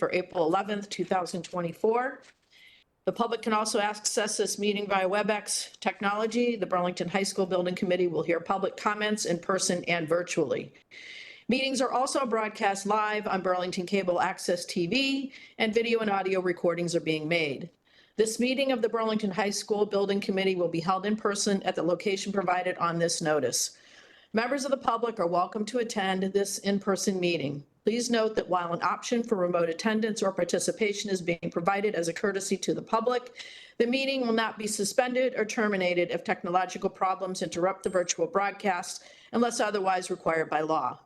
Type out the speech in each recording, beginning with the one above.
for April 11th, 2024. The public can also access this meeting via WebEx technology. The Burlington High School Building Committee will hear public comments in person and virtually. Meetings are also broadcast live on Burlington Cable Access TV, and video and audio recordings are being made. This meeting of the Burlington High School Building Committee will be held in person at the location provided on this notice. Members of the public are welcome to attend this in-person meeting. Please note that while an option for remote attendance or participation is being provided as a courtesy to the public, the meeting will not be suspended or terminated if technological problems interrupt the virtual broadcast unless otherwise required by law.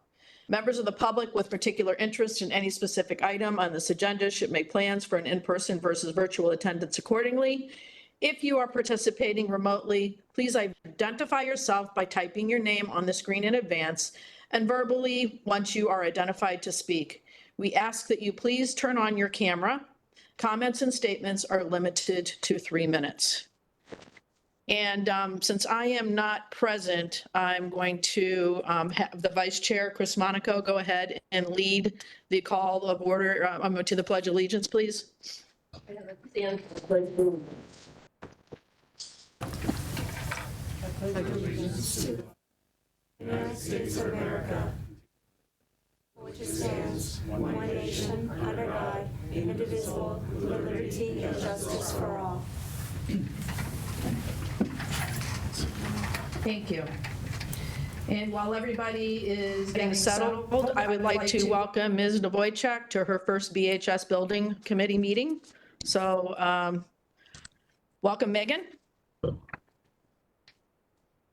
Members of the public with particular interest in any specific item on this agenda should make plans for an in-person versus virtual attendance accordingly. If you are participating remotely, please identify yourself by typing your name on the screen in advance and verbally once you are identified to speak. We ask that you please turn on your camera. Comments and statements are limited to 3 minutes. And since I am not present, I'm going to have the Vice Chair, Chris Monaco, go ahead and lead the call of order. I'm going to the Pledge of Allegiance, please. Allegiance to the United States of America, which stands one nation under God, indivisible, with liberty and justice for all. Thank you. And while everybody is getting settled, I would like to welcome Ms. Novoychuk to her first BHS Building Committee meeting. So welcome, Megan.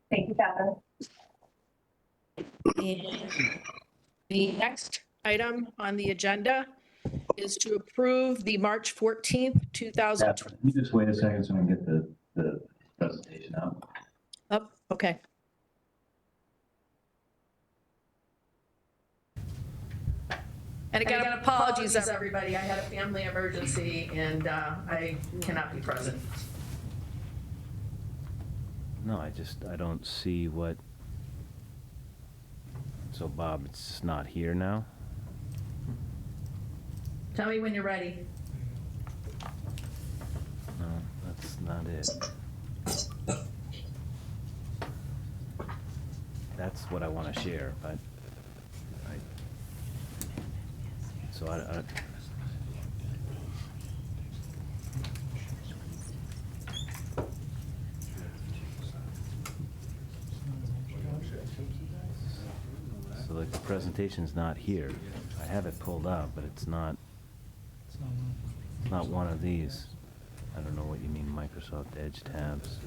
Thank you, Catherine. The next item on the agenda is to approve the March 14th, 2020. Can you just wait a second so we can get the presentation out? Oh, okay. And again, apologies, everybody. I had a family emergency and I cannot be present. No, I don't see what, so Bob, it's not here now? Tell me when you're ready. No, that's not it. That's what I want to share, but I so the presentation's not here. I have it pulled up, but it's not one of these. I don't know what you mean, Microsoft Edge tabs.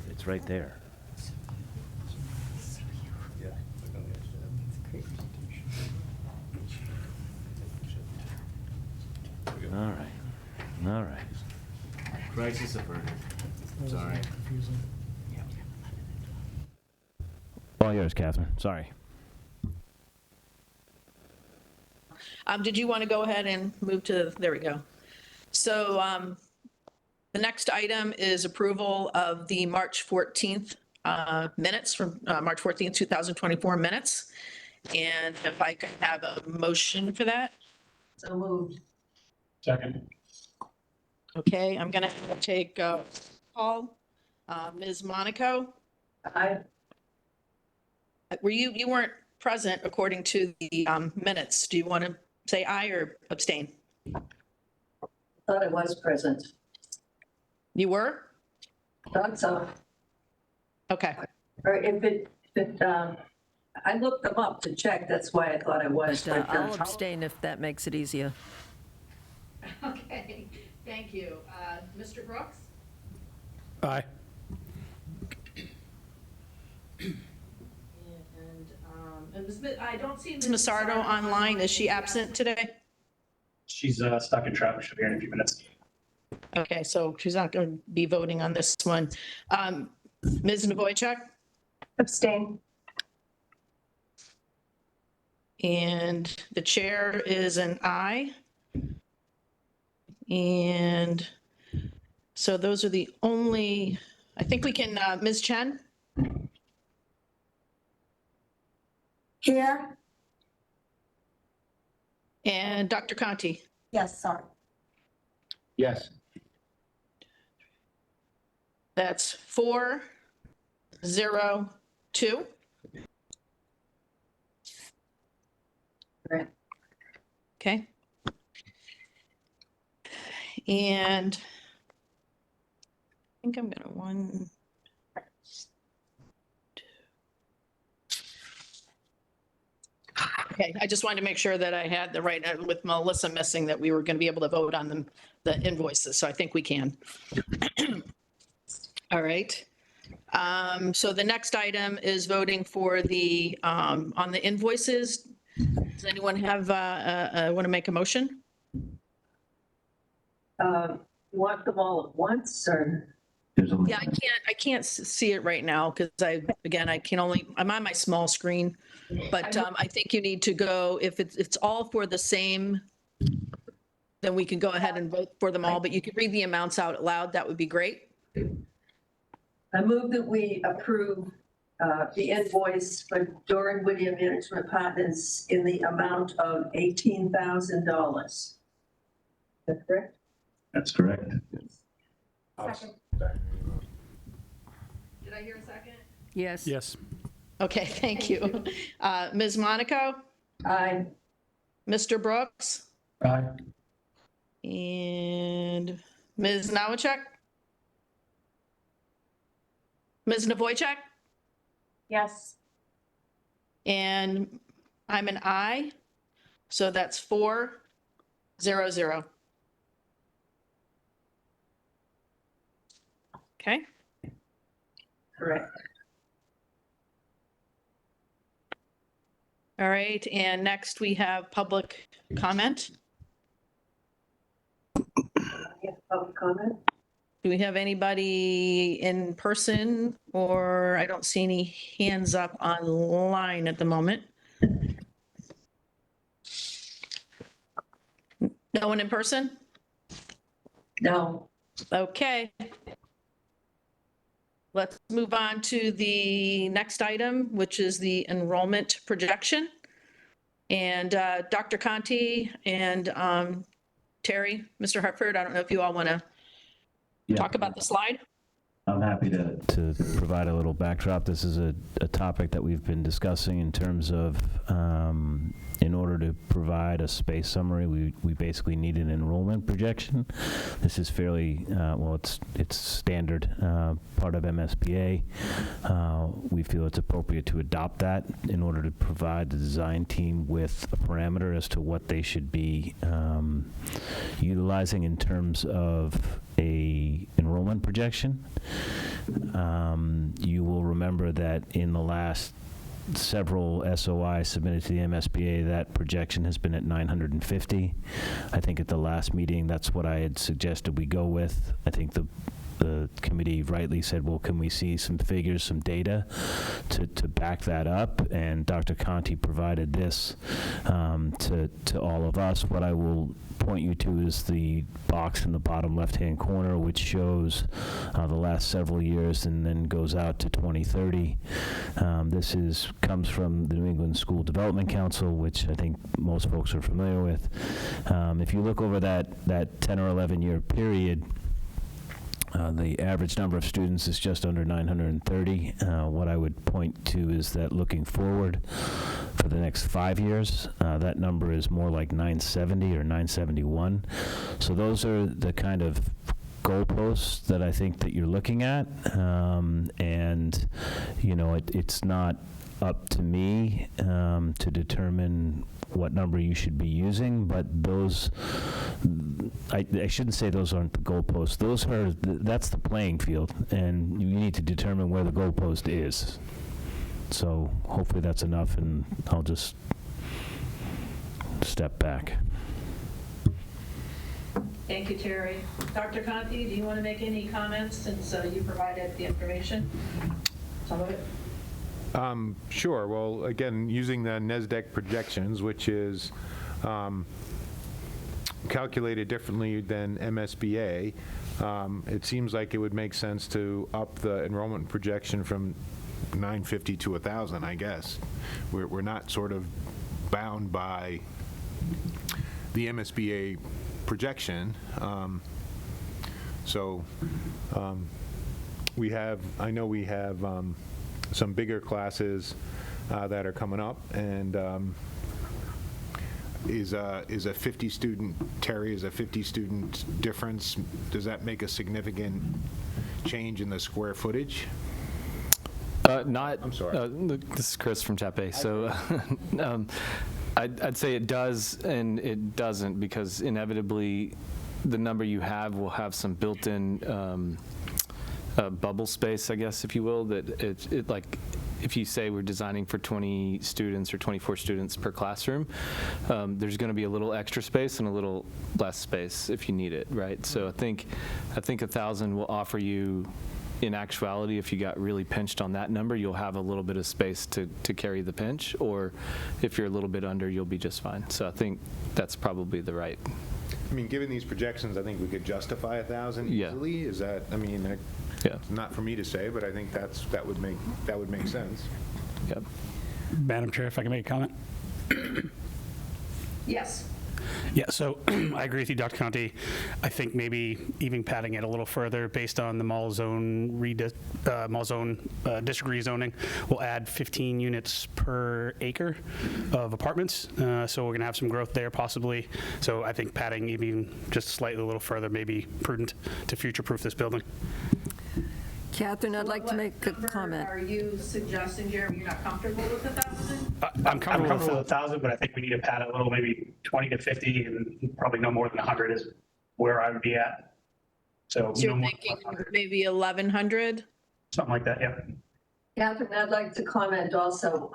It's right there. All right. Crisis averted. Sorry. All yours, Catherine. Sorry. Did you want to go ahead and move to, there we go. So the next item is approval of the March 14th minutes from March 14th, 2024 minutes. And if I could have a motion for that. So moved. Second. Okay, I'm going to take Paul, Ms. Monaco. I You weren't present according to the minutes. Do you want to say aye or abstain? thought I was present. You were? Thought so. Okay. Or if it, I looked them up to check, that's why I thought I was. but, I'll abstain if that makes it easier. Okay, thank you. Mr. Brooks? Aye. And I don't see Ms. Massardo online. Is she absent today? She's stuck in traffic. She'll be here in a few minutes. Okay, so she's not going to be voting on this one. Ms. Novoychuk? Abstain. And the chair is an aye. And so those are the only, I think we can, Ms. Chen? Here. And Dr. Conti? Yes, sorry. Yes. That's 4-0-2. Right. Okay. And I think I'm gonna Okay, I just wanted to make sure that I had the right, with Melissa missing, that we were going to be able to vote on the invoices, so I think we can. All right. So the next item is voting for the, on the invoices. Does anyone have, want to make a motion? You want them all at once or? There's only, Yeah, I can't see it right now because I'm on my small screen. But I think you need to go, if it's all for the same, then we can go ahead and vote for them all, but you can read the amounts out loud. That would be great. I move that we approve the invoice for Doran Whittier Management Partners in the amount of $18,000. Is that correct? that's correct. Second. Did I hear a second? Yes. Yes. Okay, thank you. Ms. Monaco, Aye. Mr. Brooks, Aye. and Ms. Nowacek? Ms. Navoychek? Yes. And I'm an I, so that's 4-0-0. Okay, Correct. all right, and next we have public comment. Yeah, public comment? Do we have anybody in person, or I don't see any hands up online at the moment? No one in person? No. Okay. Let's move on to the next item, which is the enrollment projection. And Dr. Conti and Terry, Mr. Hartford, I don't know if you all want to Yeah, talk about the slide? I'm happy to. To provide a little backdrop, this is a topic that we've been discussing in terms of, in order to provide a space summary, we basically need an enrollment projection. This is fairly, well, it's standard part of MSBA. We feel it's appropriate to adopt that in order to provide the design team with a parameter as to what they should be utilizing in terms of a enrollment projection. You will remember that in the last several SOI submitted to the MSBA, that projection has been at 950. I think at the last meeting, that's what I had suggested we go with. I think the committee rightly said, well, can we see some figures, some data to back that up? And Dr. Conti provided this to all of us. What I will point you to is the box in the bottom left-hand corner, which shows the last several years and then goes out to 2030. This comes from the New England School Development Council, which I think most folks are familiar with. If you look over that 10 or 11 year period, the average number of students is just under 930. What I would point to is that looking forward for the next 5 years, that number is more like 970 or 971. So those are the kind of goalposts that I think that you're looking at. And, you know, it's not up to me to determine what number you should be using, but those, I shouldn't say those aren't the goalposts. Those are, that's the playing field, and you need to determine where the goalpost is. So hopefully that's enough, and I'll just step back. Thank you, Terry. Dr. Conti, do you want to make any comments since you provided the information? Some of it? Sure. Well, again, using the NESDEC projections, which is calculated differently than MSBA, it seems like it would make sense to up the enrollment projection from 950 to 1,000, I guess. We're not sort of bound by the MSBA projection. So I know we have some bigger classes that are coming up, and is a 50 student, Terry, is a 50 student difference, does that make a significant change in the square footage? Not. I'm sorry. This is Chris from Chape. So I'd say it does and it doesn't, because inevitably the number you have will have some built-in bubble space, I guess, if you will, that it like, if you say we're designing for 20 students or 24 students per classroom, there's going to be a little extra space and a little less space if you need it, right? So I think 1,000 will offer you, in actuality, if you got really pinched on that number, you'll have a little bit of space to carry the pinch, or if you're a little bit under, you'll be just fine. So I think that's probably the right. I mean, given these projections, I think we could justify 1,000 Yeah. easily. Is that, I mean, Yeah. it's not for me to say, but I think that would make sense. Yep. Madam Chair, if I can make a comment? Yes. Yeah, so I agree with you, Dr. Conti. I think maybe even padding it a little further based on the mall zone district rezoning will add 15 units per acre of apartments. So we're going to have some growth there possibly. So I think padding even just slightly a little further may be prudent to future-proof this building. Catherine, I'd like to make a comment. Are you suggesting, Jeremy, you're not comfortable with 1,000? I'm comfortable with 1,000, but I think we need to pad it a little, maybe 20 to 50, and probably no more than 100 is where I would be at. So So no you're more thinking than 100, maybe 1,100? something like that, yeah. Catherine, I'd like to comment also.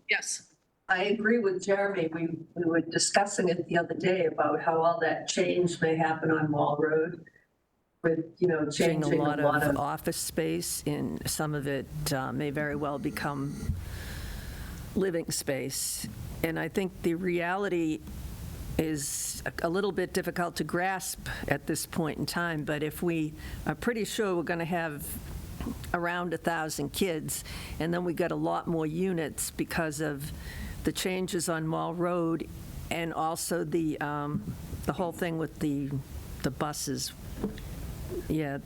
Yes. I agree with Jeremy. We were discussing it the other day about how all that change may happen on Wall Road with, Changing changing a lot of office space, and some of it may very well become living space. And I think the reality is a little bit difficult to grasp at this point in time, but if we are pretty sure we're going to have around 1,000 kids, and then we got a lot more units because of the changes on Mall Road, and also the whole thing with the buses. Yeah,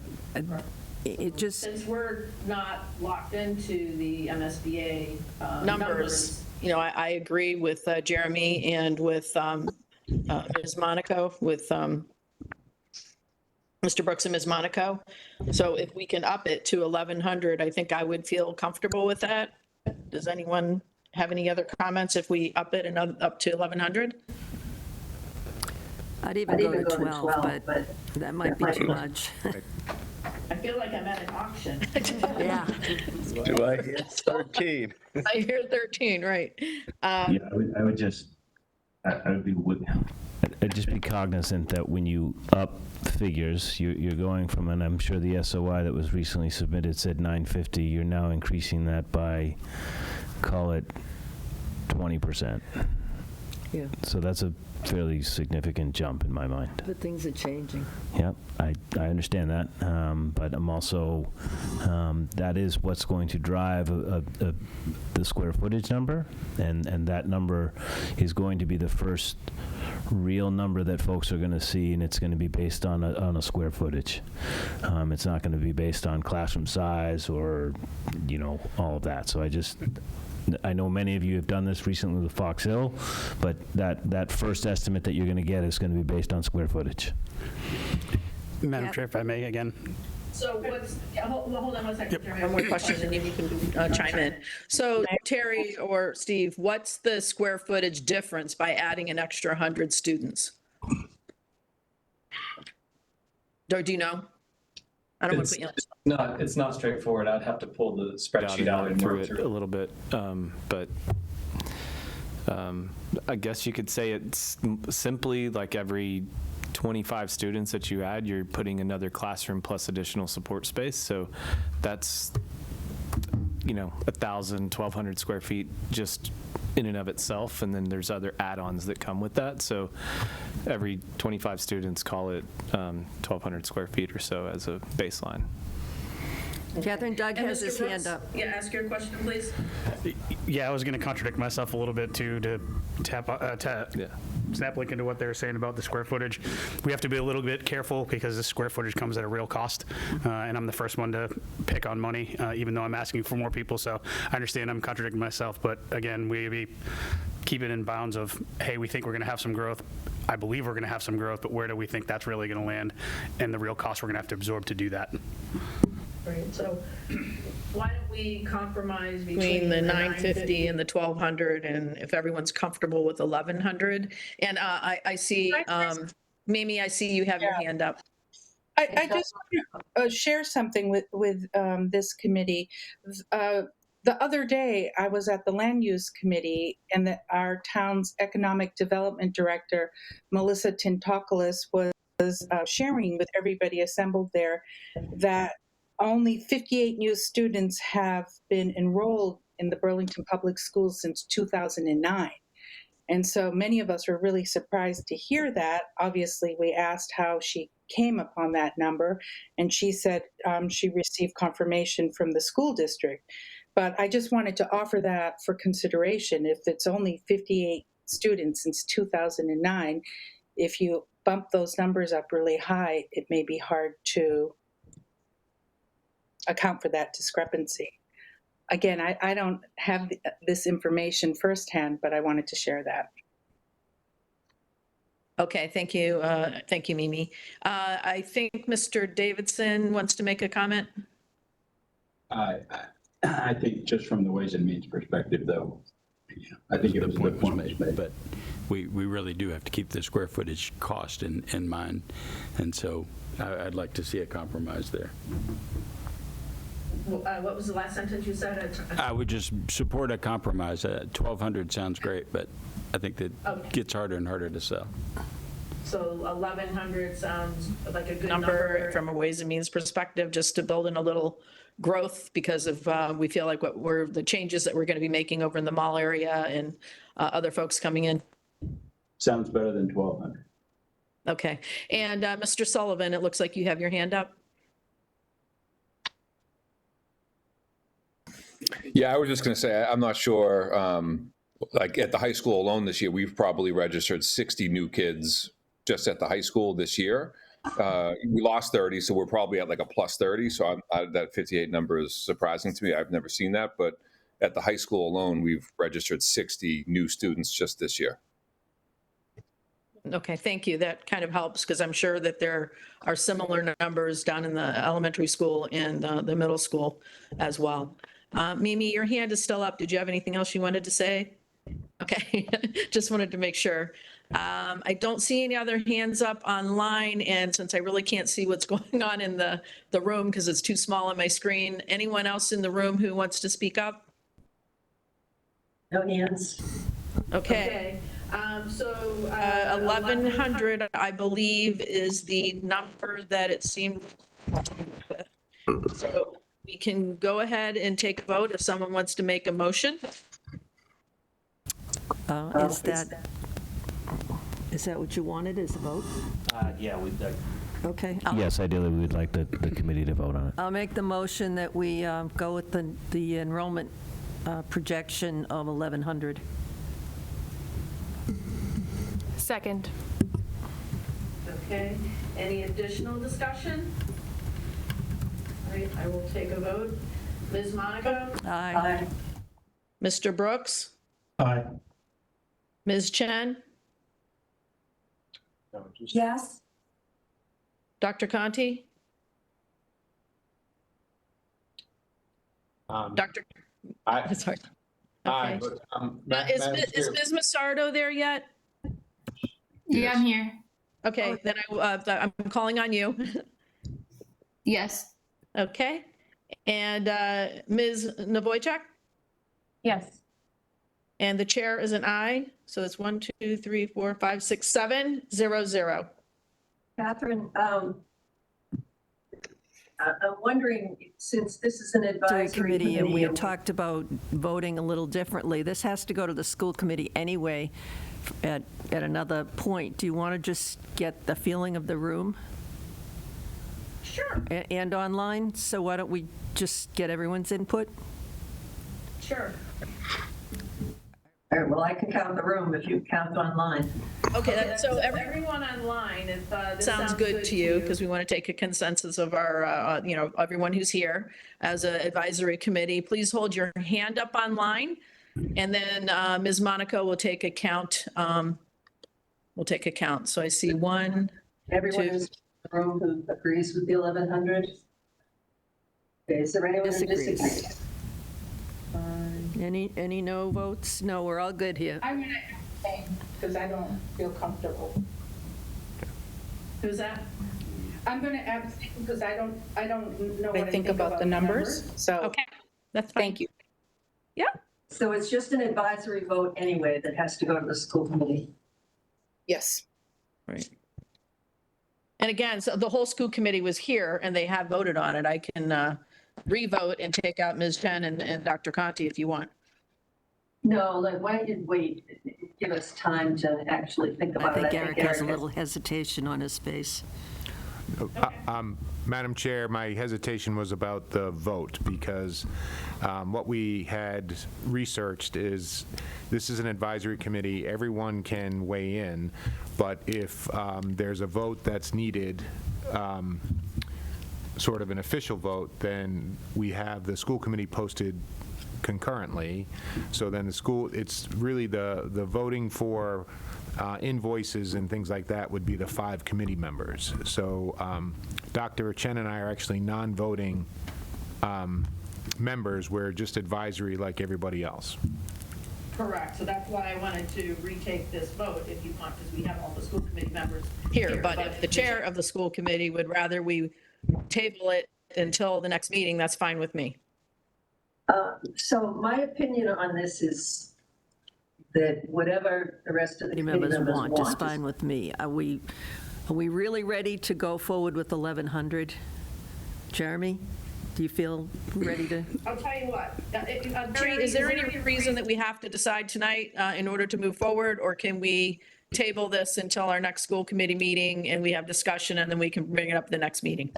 it just. Since we're not locked into the MSBA numbers, I agree with Jeremy and with Ms. Monaco, with Mr. Brooks and Ms. Monaco. So if we can up it to 1,100, I think I would feel comfortable with that. Does anyone have any other comments if we up it and up to 1,100? I'd even go to 12, but that might be too much. I feel like I'm at an auction. Yeah. Do I hear 13? I hear 13, right. Yeah, I would just be cognizant that when you up figures, you're going from, and I'm sure the SOI that was recently submitted said 950, you're now increasing that by, call it 20%. Yeah, So that's a fairly significant jump in my mind. but things are changing. Yep, I understand that, but I'm also, that is what's going to drive the square footage number, and that number is going to be the first real number that folks are going to see, and it's going to be based on a square footage. It's not going to be based on classroom size or, all of that. So I know many of you have done this recently with Fox Hill, but that first estimate that you're going to get is going to be based on square footage. Madam Yeah. Chair, if I may again. So hold on one second, Terry, I have one more question, and you can chime in. So Terry or Steve, what's the square footage difference by adding an extra 100 students? Do you know? I don't want to put you on the spot. It's not straightforward. I'd have to pull the spreadsheet out and through work it through a little bit, but I guess you could say it's simply like every 25 students that you add, you're putting another classroom plus additional support space. So that's 1,000, 1,200 square feet just in and of itself, and then there's other add-ons that come with that. So every 25 students, call it 1,200 square feet or so as a baseline. Catherine, Doug And has Mr. his Brooks? hand up. Yeah, ask your question, please. Yeah, I was going to contradict myself a little bit too, to tap. Yeah. snap link into what they were saying about the square footage. We have to be a little bit careful because the square footage comes at a real cost, and I'm the first one to pick on money, even though I'm asking for more people. So I understand I'm contradicting myself, but again, we keep it in bounds of, hey, we think we're going to have some growth. I believe we're going to have some growth, but where do we think that's really going to land, and the real cost we're going to have to absorb to do that. Right, so why don't we compromise between the 950 and the 1,200, and if everyone's comfortable with 1,100? And I see, Mimi, I see you have your hand up. I just want to share something with this committee. The other day, I was at the Land Use Committee, and our town's Economic Development Director, Melissa Tintokoulis, was sharing with everybody assembled there that only 58 new students have been enrolled in the Burlington Public Schools since 2009. And so many of us were really surprised to hear that. Obviously, we asked how she came upon that number, and she said she received confirmation from the school district. But I just wanted to offer that for consideration. If it's only 58 students since 2009, if you bump those numbers up really high, it may be hard to account for that discrepancy. Again, I don't have this information firsthand, but I wanted to share that. Okay, thank you. Thank you, Mimi. I think Mr. Davidson wants to make a comment. I think just from the Ways and Means perspective, though, I think it was a good point made. But we really do have to keep the square footage cost in mind, and so I'd like to see a compromise there. What was the last sentence you said? I would just support a compromise. 1,200 sounds great, but I think that gets harder and harder to sell. So 1,100 sounds like a good number from a Ways and Means perspective, just to build in a little growth because of we feel like the changes that we're going to be making over in the mall area and other folks coming in. Sounds better than 1,200. Okay, and Mr. Sullivan, it looks like you have your hand up. Yeah, I was just going to say, I'm not sure, like at the high school alone this year, we've probably registered 60 new kids just at the high school this year. We lost 30, so we're probably at like a plus 30. So that 58 number is surprising to me. I've never seen that. But at the high school alone, we've registered 60 new students just this year. Okay, thank you. That kind of helps because I'm sure that there are similar numbers down in the elementary school and the middle school as well. Mimi, your hand is still up. Did you have anything else you wanted to say? Okay, just wanted to make sure. I don't see any other hands up online, and since I really can't see what's going on in the room because it's too small on my screen, anyone else in the room who wants to speak up? No hands. Okay. So 1,100, I believe, is the number that it seemed. So we can go ahead and take a vote if someone wants to make a motion. Is that what you wanted, is a vote? Yeah, Okay. yes, ideally, we would like the committee to vote on it. I'll make the motion that we go with the enrollment projection of 1,100. Second. Okay, any additional discussion? All right, I will take a vote. Ms. Monaco? Aye. Mr. Brooks? Aye. Ms. Chen? Yes. Dr. Conti? Dr. Sorry. Okay. Is Ms. Massardo there yet? Yeah, I'm here. Okay, then I'm calling on you. Yes. Okay. And Ms. Navoychuk? Yes. And the chair is an aye. So it's 1, 2, 3, 4, 5, 6, 7, 0, 0. Catherine, I'm wondering, since this is an advisory committee, and we had committee, talked about voting a little differently, this has to go to the school committee anyway at another point. Do you want to just get the feeling of the room? Sure. And online? So why don't we just get everyone's input? Sure. All right, well, I can count the room if you count online. Okay, so everyone online, if this sounds good to you, because we want to take a consensus of our, everyone who's here as an advisory committee, please hold your hand up online. And then Ms. Monaco will take a count. We'll take a count. So I see 1, Everyone 2. who's in the room who agrees with the 1,100? Okay, is there anyone who disagrees? Any no votes? No, we're all good here. I'm going to abstain because I don't feel comfortable. Who's that? I'm going to abstain because I don't know what I think about the numbers. So Okay, that's fine. thank you. Yeah. So it's just an advisory vote anyway that has to go to the school committee. Yes. Right. And again, so the whole school committee was here and they have voted on it. I can re-vote and take out Ms. Chen and Dr. Conti if you want. No, like, why don't you wait? Give us time to actually think about it. I think Eric has a little hesitation on his face. Madam Chair, my hesitation was about the vote because what we had researched is this is an advisory committee. Everyone can weigh in, but if there's a vote that's needed, sort of an official vote, then we have the school committee posted concurrently. So then the school, it's really the voting for invoices and things like that would be the 5 committee members. So Dr. Chen and I are actually non-voting members. We're just advisory like everybody else. Correct. So that's why I wanted to retake this vote if you want, because we have all the school committee members here. But if the chair of the school committee would rather we table it until the next meeting, that's fine with me. So my opinion on this is that whatever the rest of the committee members want is fine with me. Are we really ready to go forward with 1,100? Jeremy, do you feel ready to? I'll tell you what, Jerry, is there any reason that we have to decide tonight in order to move forward, or can we table this until our next school committee meeting and we have discussion and then we can bring it up at the next meeting?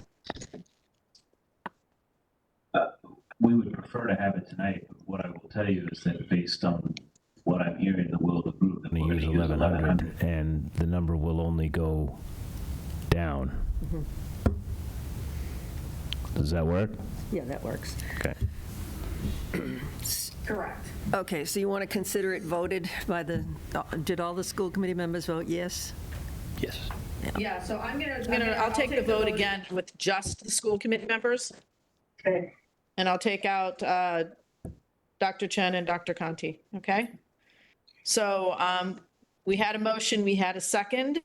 We would prefer to have it tonight. What I will tell you is that based on what I'm hearing, the will of the group, that We're going to use 1,100, and the number will only go down. Does that work? Yeah, that works. Okay. Correct. Okay, so you want to consider it voted by the, did all the school committee members vote yes? Yes. Yeah, so I'll take the vote again with just the school committee members. Okay. And I'll take out Dr. Chen and Dr. Conti, okay? So we had a motion, we had a second.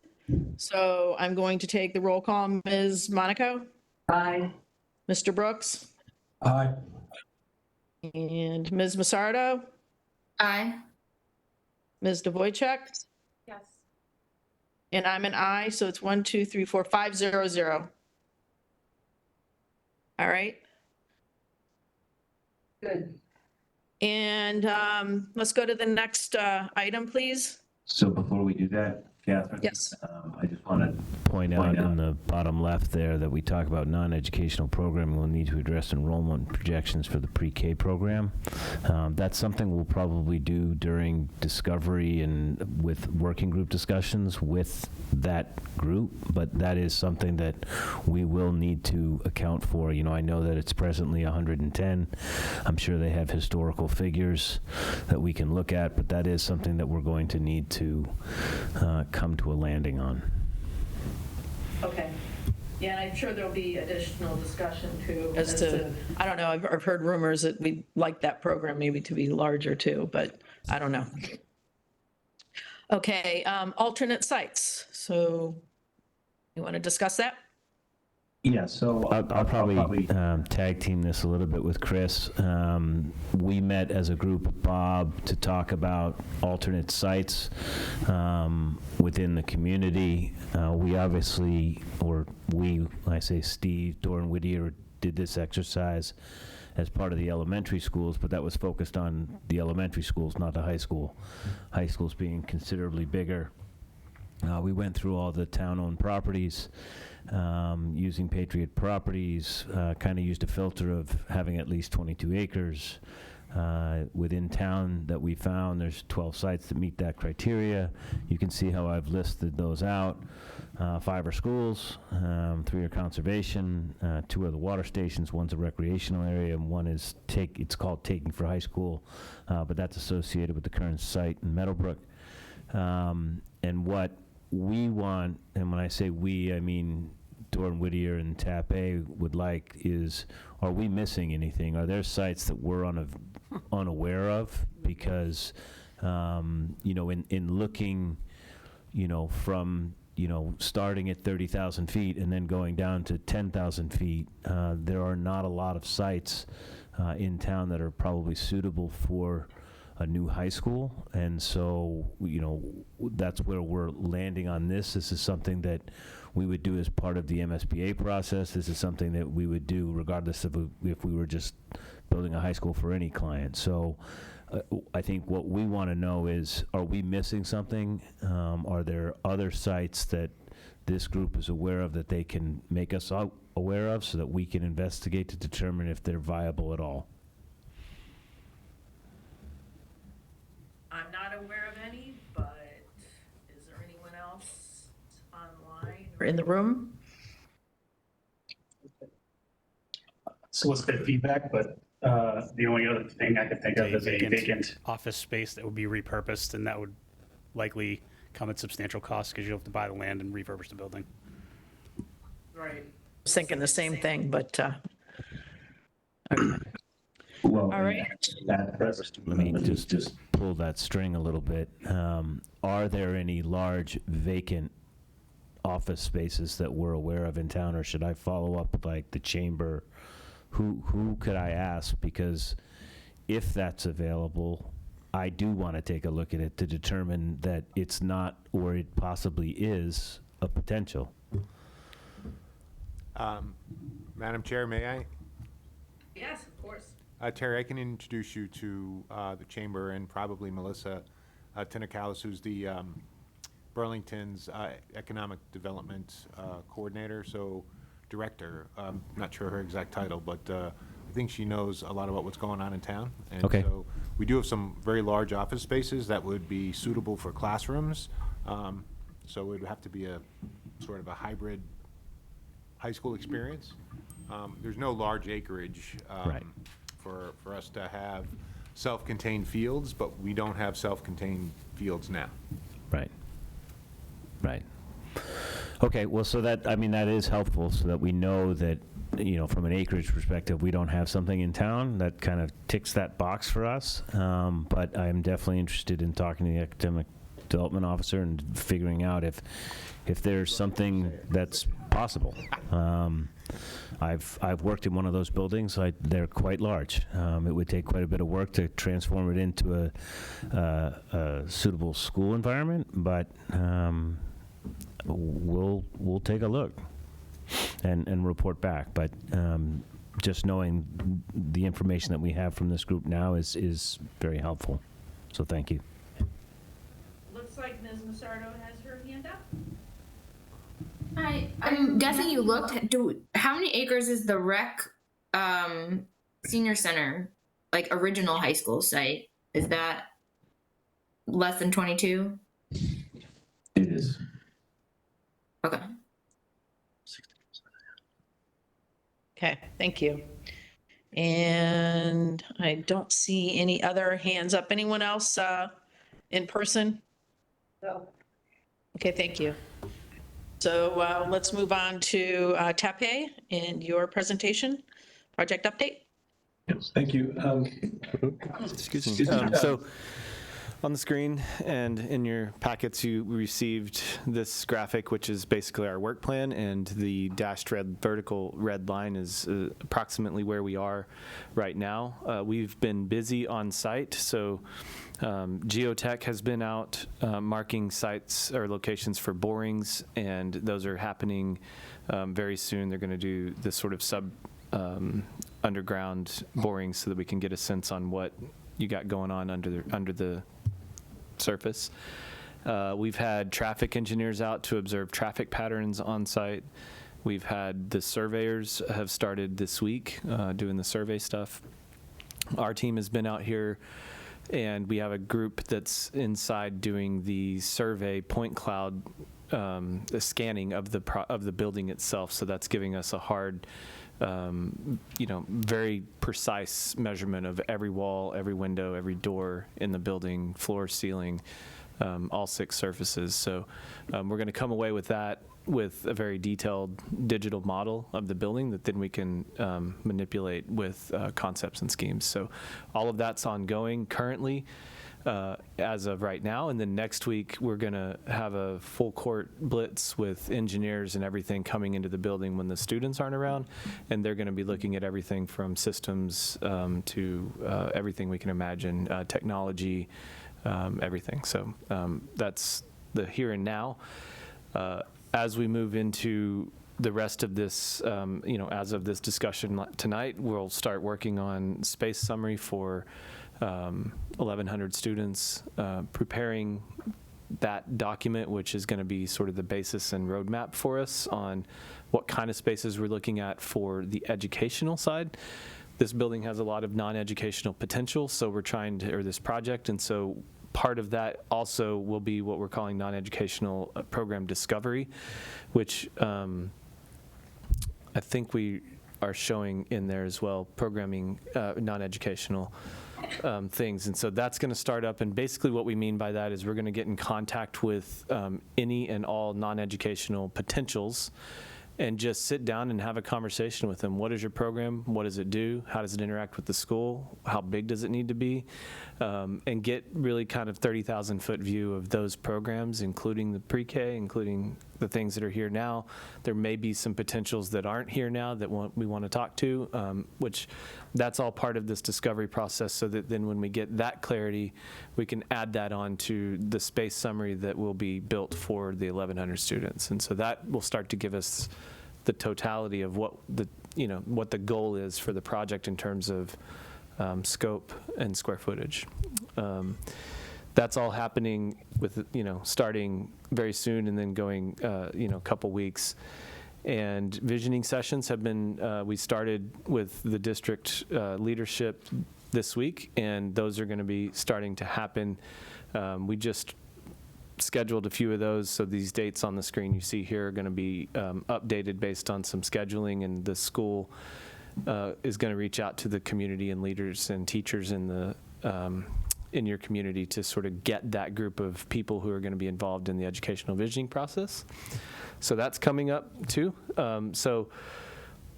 So I'm going to take the roll call. Ms. Monaco? Aye. Mr. Brooks? Aye. And Ms. Massardo? Aye. Ms. DeVoychek? Yes. And I'm an aye, so it's 1, 2, 3, 4, 5, 0, 0. All right. Good. And let's go to the next item, please. So before we do that, Catherine? Yes. I just want to Point out in the bottom left there that we talk about non-educational programming will need to address enrollment projections for the pre-K program. That's something we'll probably do during discovery and with working group discussions with that group, but that is something that we will need to account for. You know, I know that it's presently 110. I'm sure they have historical figures that we can look at, but that is something that we're going to need to come to a landing on. Okay. Yeah, and I'm sure there'll be additional discussion too. As to, I don't know, I've heard rumors that we'd like that program maybe to be larger too, but I don't know. Okay, alternate sites. So you want to discuss that? Yeah, so I'll probably tag team this a little bit with Chris. We met as a group, Bob, to talk about alternate sites within the community. We obviously, I say Steve, Doran Whittier did this exercise as part of the elementary schools, but that was focused on the elementary schools, not the high school. High schools being considerably bigger. We went through all the town-owned properties, using Patriot Properties, kind of used a filter of having at least 22 acres, within town that we found. There's 12 sites that meet that criteria. You can see how I've listed those out. 5 are schools, 3 are conservation, 2 are the water stations, 1's a recreational area, and 1 is it's called Taking for High School, but that's associated with the current site in Meadowbrook. And what we want, and when I say we, I mean Doran Whittier and TAP A would like is, are we missing anything? Are there sites that we're unaware of? Because, you know, in looking, you know, from, you know, starting at 30,000 feet and then going down to 10,000 feet, there are not a lot of sites in town that are probably suitable for a new high school. And so, you know, that's where we're landing on this. This is something that we would do as part of the MSBA process. This is something that we would do regardless of if we were just building a high school for any client. So I think what we want to know is, are we missing something? Are there other sites that this group is aware of that they can make us aware of so that we can investigate to determine if they're viable at all? I'm not aware of any, but is there anyone else online or in the room? Solicited feedback, but the only other thing I could think of is a vacant office space that would be repurposed, and that would likely come at substantial cost because you'll have to buy the land and refurbish the building. Right. I was thinking the same thing, but okay. Well, All right. Let me just pull that string a little bit. Are there any large vacant office spaces that we're aware of in town, or should I follow up with like the chamber? Who could I ask? Because if that's available, I do want to take a look at it to determine that it's not, or it possibly is, a potential. Madam Chair, may I? Yes, of course. Terry, I can introduce you to the chamber and probably Melissa Tinakalis, who's the Burlington's Economic Development Coordinator, so Director. Not sure her exact title, but I think she knows a lot about what's going on in town. And Okay. so we do have some very large office spaces that would be suitable for classrooms. So it would have to be a sort of a hybrid high school experience. There's no large acreage Right. for us to have self-contained fields, but we don't have self-contained fields now. Right. Right. Okay, well, so that, I mean, that is helpful so that we know that, you know, from an acreage perspective, we don't have something in town that kind of ticks that box for us. But I'm definitely interested in talking to the academic development officer and figuring out if there's something that's possible. I've worked in one of those buildings. They're quite large. It would take quite a bit of work to transform it into a suitable school environment, but we'll take a look and report back. But just knowing the information that we have from this group now is very helpful. So thank you. Looks like Ms. Massardo has her hand up. Hi, I'm guessing you looked. How many acres is the rec senior center, like original high school site? Is that less than 22? It is. Okay. Okay, thank you. And I don't see any other hands up. Anyone else in person? No. Okay, thank you. So let's move on to Tape and your presentation, project update. Yes, thank you. Excuse me. So on the screen and in your packets, you received this graphic, which is basically our work plan, and the dashed red vertical red line is approximately where we are right now. We've been busy on site, so Geotech has been out marking sites or locations for borings, and those are happening very soon. They're going to do this sort of underground borings so that we can get a sense on what you got going on under the surface. We've had traffic engineers out to observe traffic patterns on site. We've had the surveyors have started this week doing the survey stuff. Our team has been out here, and we have a group that's inside doing the survey point cloud the scanning of the building itself. So that's giving us a hard, very precise measurement of every wall, every window, every door in the building, floor, ceiling, all 6 surfaces. So we're going to come away with that with a very detailed digital model of the building that then we can manipulate with concepts and schemes. So all of that's ongoing currently as of right now. And then next week, we're going to have a full court blitz with engineers and everything coming into the building when the students aren't around. And they're going to be looking at everything from systems to everything we can imagine, technology, everything. So that's the here and now. As we move into the rest of this, as of this discussion tonight, we'll start working on space summary for 1,100 students, preparing that document, which is going to be sort of the basis and roadmap for us on what kind of spaces we're looking at for the educational side. This building has a lot of non-educational potential, so we're trying to, or this project, and so part of that also will be what we're calling non-educational program discovery, which I think we are showing in there as well, programming non-educational things. And so that's going to start up, and basically what we mean by that is we're going to get in contact with any and all non-educational potentials and just sit down and have a conversation with them. What is your program? What does it do? How does it interact with the school? How big does it need to be? And get really kind of 30,000-foot view of those programs, including the pre-K, including the things that are here now. There may be some potentials that aren't here now that we want to talk to, which that's all part of this discovery process, so that then when we get that clarity, we can add that on to the space summary that will be built for the 1,100 students. And so that will start to give us the totality of what the goal is for the project in terms of scope and square footage. That's all happening with, starting very soon and then going, a couple weeks. And visioning sessions have been, we started with the district leadership this week, and those are going to be starting to happen. We just scheduled a few of those, so these dates on the screen you see here are going to be updated based on some scheduling, and the school is going to reach out to the community and leaders and teachers in your community to sort of get that group of people who are going to be involved in the educational visioning process. So that's coming up too. So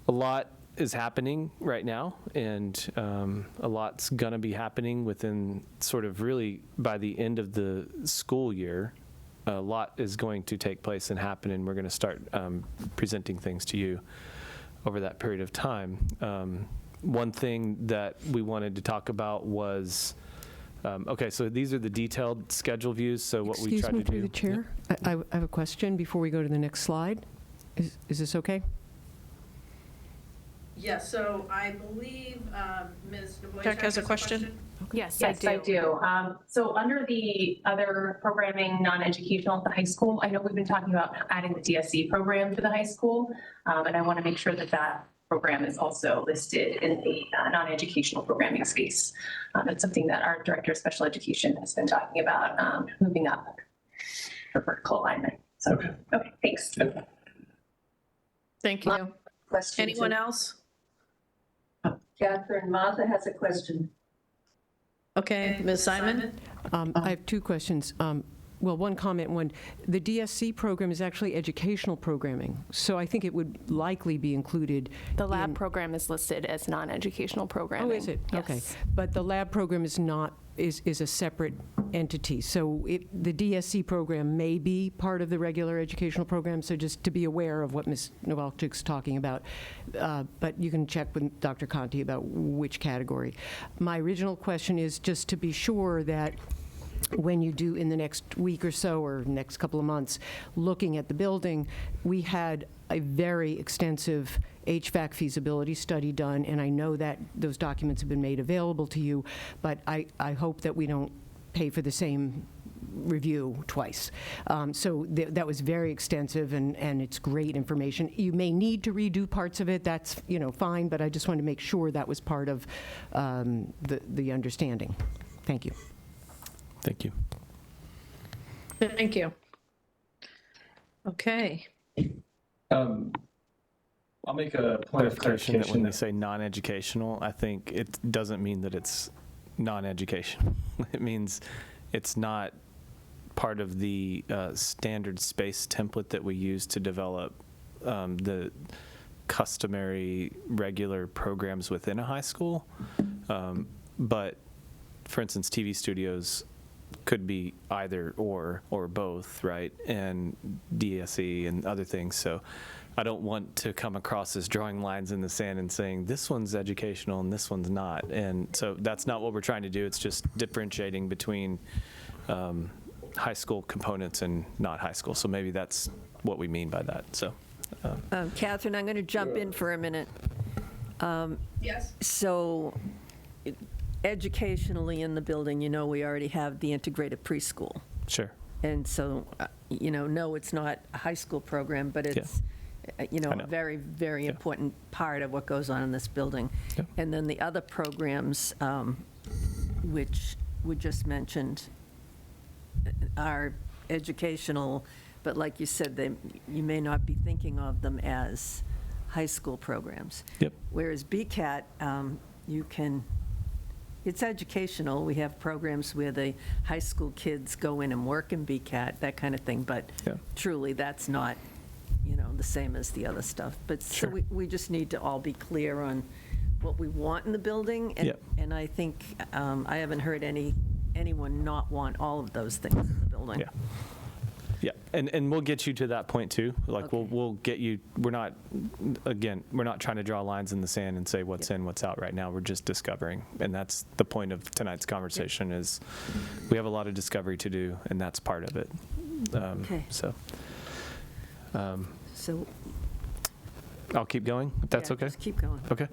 a lot is happening right now, and a lot's going to be happening within sort of really by the end of the school year. A lot is going to take place and happen, and we're going to start presenting things to you over that period of time. One thing that we wanted to talk about was, okay, so these are the detailed schedule views. So what we tried to do. Excuse me, through the chair. I have a question before we go to the next slide. Is this okay? Yes, so I believe Ms. Jack has a question. Yes, I do. So under the other programming, non-educational at the high school, I know we've been talking about adding the DSE program to the high school, and I want to make sure that that program is also listed in the non-educational programming space. It's something that our Director of Special Education has been talking about, moving up for vertical alignment. So, okay, thanks. Thank you. Anyone else? Catherine, Martha has a question. Okay, Ms. Simon? I have 2 questions. Well, one comment. One, the DSC program is actually educational programming, so I think it would likely be included. The lab program is listed as non-educational programming. Oh, is it? Yes. Okay. But the lab program is not, is a separate entity. So the DSC program may be part of the regular educational program, so just to be aware of what Ms. Nowalczyk's talking about. But you can check with Dr. Conti about which category. My original question is just to be sure that when you do in the next week or so or next couple of months looking at the building, we had a very extensive HVAC feasibility study done, and I know that those documents have been made available to you, but I hope that we don't pay for the same review twice. So that was very extensive, and it's great information. You may need to redo parts of it, that's, fine, but I just wanted to make sure that was part of the understanding. Thank you. Thank you. Thank you. Okay. I'll make a point of clarification that when they say non-educational, I think it doesn't mean that it's non-educational. It means it's not part of the standard space template that we use to develop the customary regular programs within a high school. But for instance, TV studios could be either or both, right? And DSE and other things. So I don't want to come across as drawing lines in the sand and saying this one's educational and this one's not. And so that's not what we're trying to do. It's just differentiating between high school components and not high school. So maybe that's what we mean by that. So, Catherine, I'm going to jump in for a minute. Yes. So educationally in the building, we already have the integrated preschool. Sure. And so, no, it's not a high school program, but it's, a very, very important part of what goes on in this building. Yeah. And then the other programs, which we just mentioned, are educational, but like you said, you may not be thinking of them as high school programs. Yep. Whereas BCAT, it's educational. We have programs where the high school kids go in and work in BCAT, that kind of thing, but truly that's not, the same as the other stuff. But Sure. so we just need to all be clear on what we want in the building, and I think I haven't heard anyone not want all of those things in the building. Yeah. Yeah, and we'll get you to that point too. Like we'll get you. We're not trying to draw lines in the sand and say what's in, what's out right now. We're just discovering, and that's the point of tonight's conversation. Is we have a lot of discovery to do, and that's part of it. Okay. So. So I'll keep going, if that's okay? Just keep going. Okay.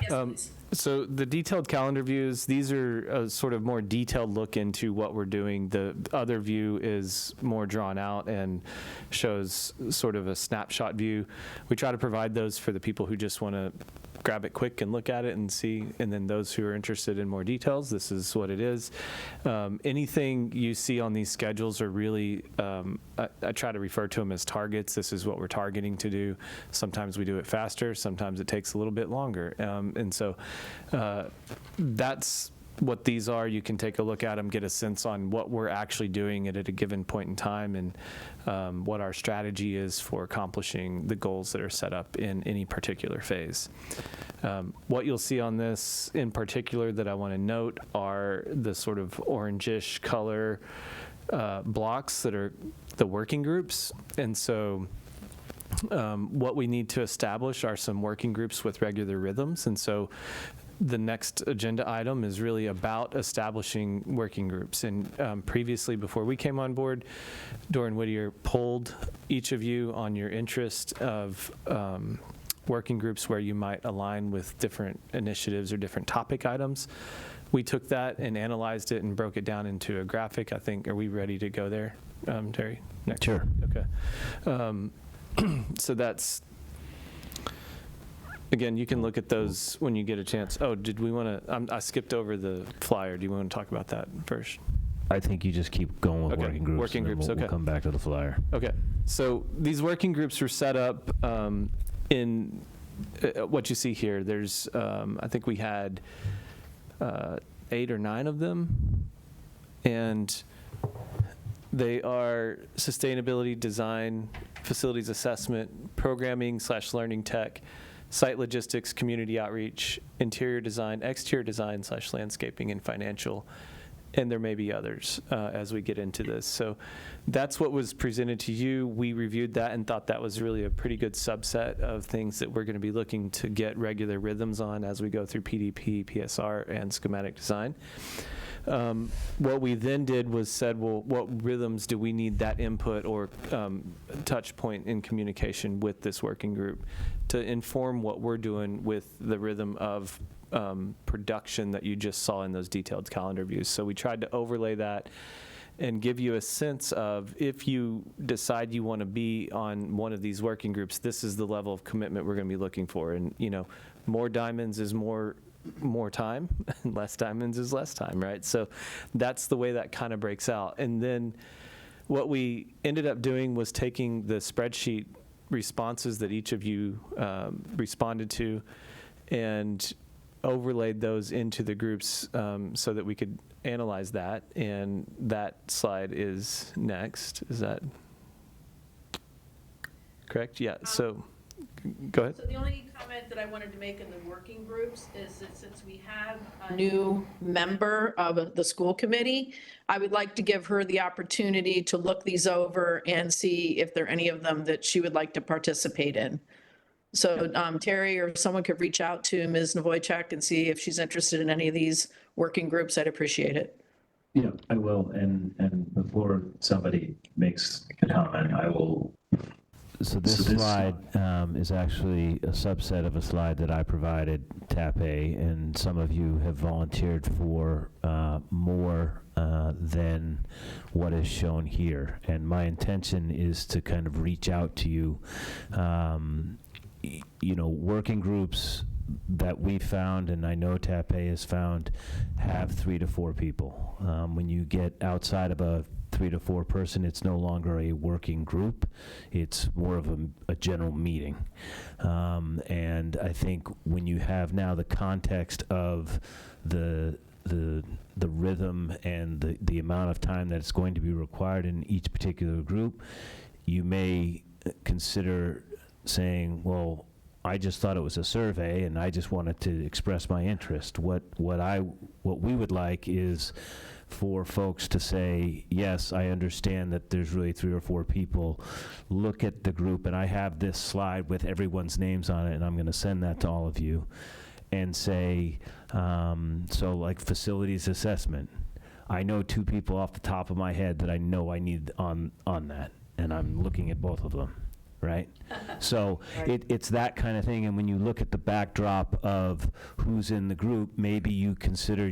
Right. So the detailed calendar views, these are a sort of more detailed look into what we're doing. The other view is more drawn out and shows sort of a snapshot view. We try to provide those for the people who just want to grab it quick and look at it and see, and then those who are interested in more details, this is what it is. Anything you see on these schedules are really, I try to refer to them as targets. This is what we're targeting to do. Sometimes we do it faster, sometimes it takes a little bit longer. And so that's what these are. You can take a look at them, get a sense on what we're actually doing at a given point in time, and what our strategy is for accomplishing the goals that are set up in any particular phase. What you'll see on this in particular that I want to note are the sort of orangish color blocks that are the working groups. And so what we need to establish are some working groups with regular rhythms. And so the next agenda item is really about establishing working groups. And previously, before we came on board, Doran Whittier polled each of you on your interest of working groups where you might align with different initiatives or different topic items. We took that and analyzed it and broke it down into a graphic. I think, are we ready to go there, Terry? Next. Sure. Okay. So that's, again, you can look at those when you get a chance. Oh, did we want to, I skipped over the flyer. Do you want to talk about that first? I think you just keep going with working groups. Working groups, we'll come back to the flyer. Okay. So these working groups were set up in what you see here. There's, I think we had 8 or 9 of them. And they are sustainability, design, facilities assessment, programming/learning tech, site logistics, community outreach, interior design, exterior design / landscaping, and financial. And there may be others as we get into this. So that's what was presented to you. We reviewed that and thought that was really a pretty good subset of things that we're going to be looking to get regular rhythms on as we go through PDP, PSR, and schematic design. What we then did was said, well, what rhythms do we need that input or touch point in communication with this working group to inform what we're doing with the rhythm of production that you just saw in those detailed calendar views. So we tried to overlay that and give you a sense of, if you decide you want to be on one of these working groups, this is the level of commitment we're going to be looking for. And, more diamonds is more time, and less diamonds is less time, right? So that's the way that kind of breaks out. And then what we ended up doing was taking the spreadsheet responses that each of you responded to and overlaid those into the groups so that we could analyze that. And that slide is next. Is that correct? Yeah, so go ahead. So the only comment that I wanted to make in the working groups is that since we have a new member of the school committee, I would like to give her the opportunity to look these over and see if there are any of them that she would like to participate in. So Terry or someone could reach out to Ms. Novoychuk and see if she's interested in any of these working groups. I'd appreciate it. Yeah, I will. And before somebody makes a comment, I will. So this slide is actually a subset of a slide that I provided, TAP A, and some of you have volunteered for more than what is shown here. And my intention is to kind of reach out to you. Working groups that we found, and I know TAP A has found, have 3 to 4 people. When you get outside of a 3 to 4 person, it's no longer a working group. It's more of a general meeting. And I think when you have now the context of the rhythm and the amount of time that's going to be required in each particular group, you may consider saying, well, I just thought it was a survey and I just wanted to express my interest. What we would like is for folks to say, yes, I understand that there's really 3 or 4 people. Look at the group, and I have this slide with everyone's names on it, and I'm going to send that to all of you, and say, so like facilities assessment. I know 2 people off the top of my head that I know I need on that, and I'm looking at both of them. Right? So it's that kind of thing. And when you look at the backdrop of who's in the group, maybe you consider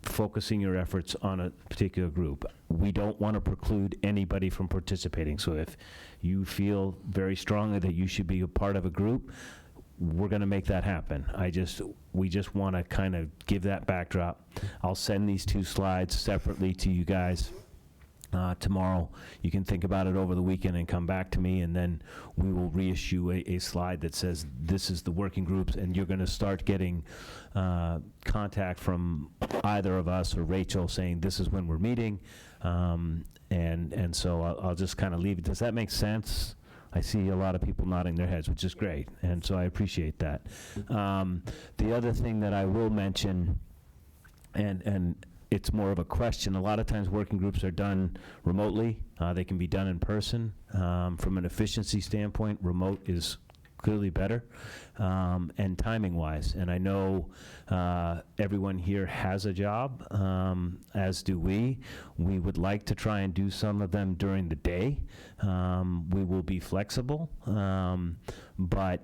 focusing your efforts on a particular group. We don't want to preclude anybody from participating. So if you feel very strongly that you should be a part of a group, we're going to make that happen. We just want to kind of give that backdrop. I'll send these 2 slides separately to you guys. Tomorrow. You can think about it over the weekend and come back to me, and then we will reissue a slide that says this is the working groups, and you're going to start getting contact from either of us or Rachel saying this is when we're meeting, and so I'll just kind of leave it. Does that make sense? I see a lot of people nodding their heads, which is great, and so I appreciate that. The other thing that I will mention, and it's more of a question. A lot of times working groups are done remotely. They can be done in person. From an efficiency standpoint, remote is clearly better, and timing-wise. And I know everyone here has a job, as do we. We would like to try and do some of them during the day. We will be flexible, but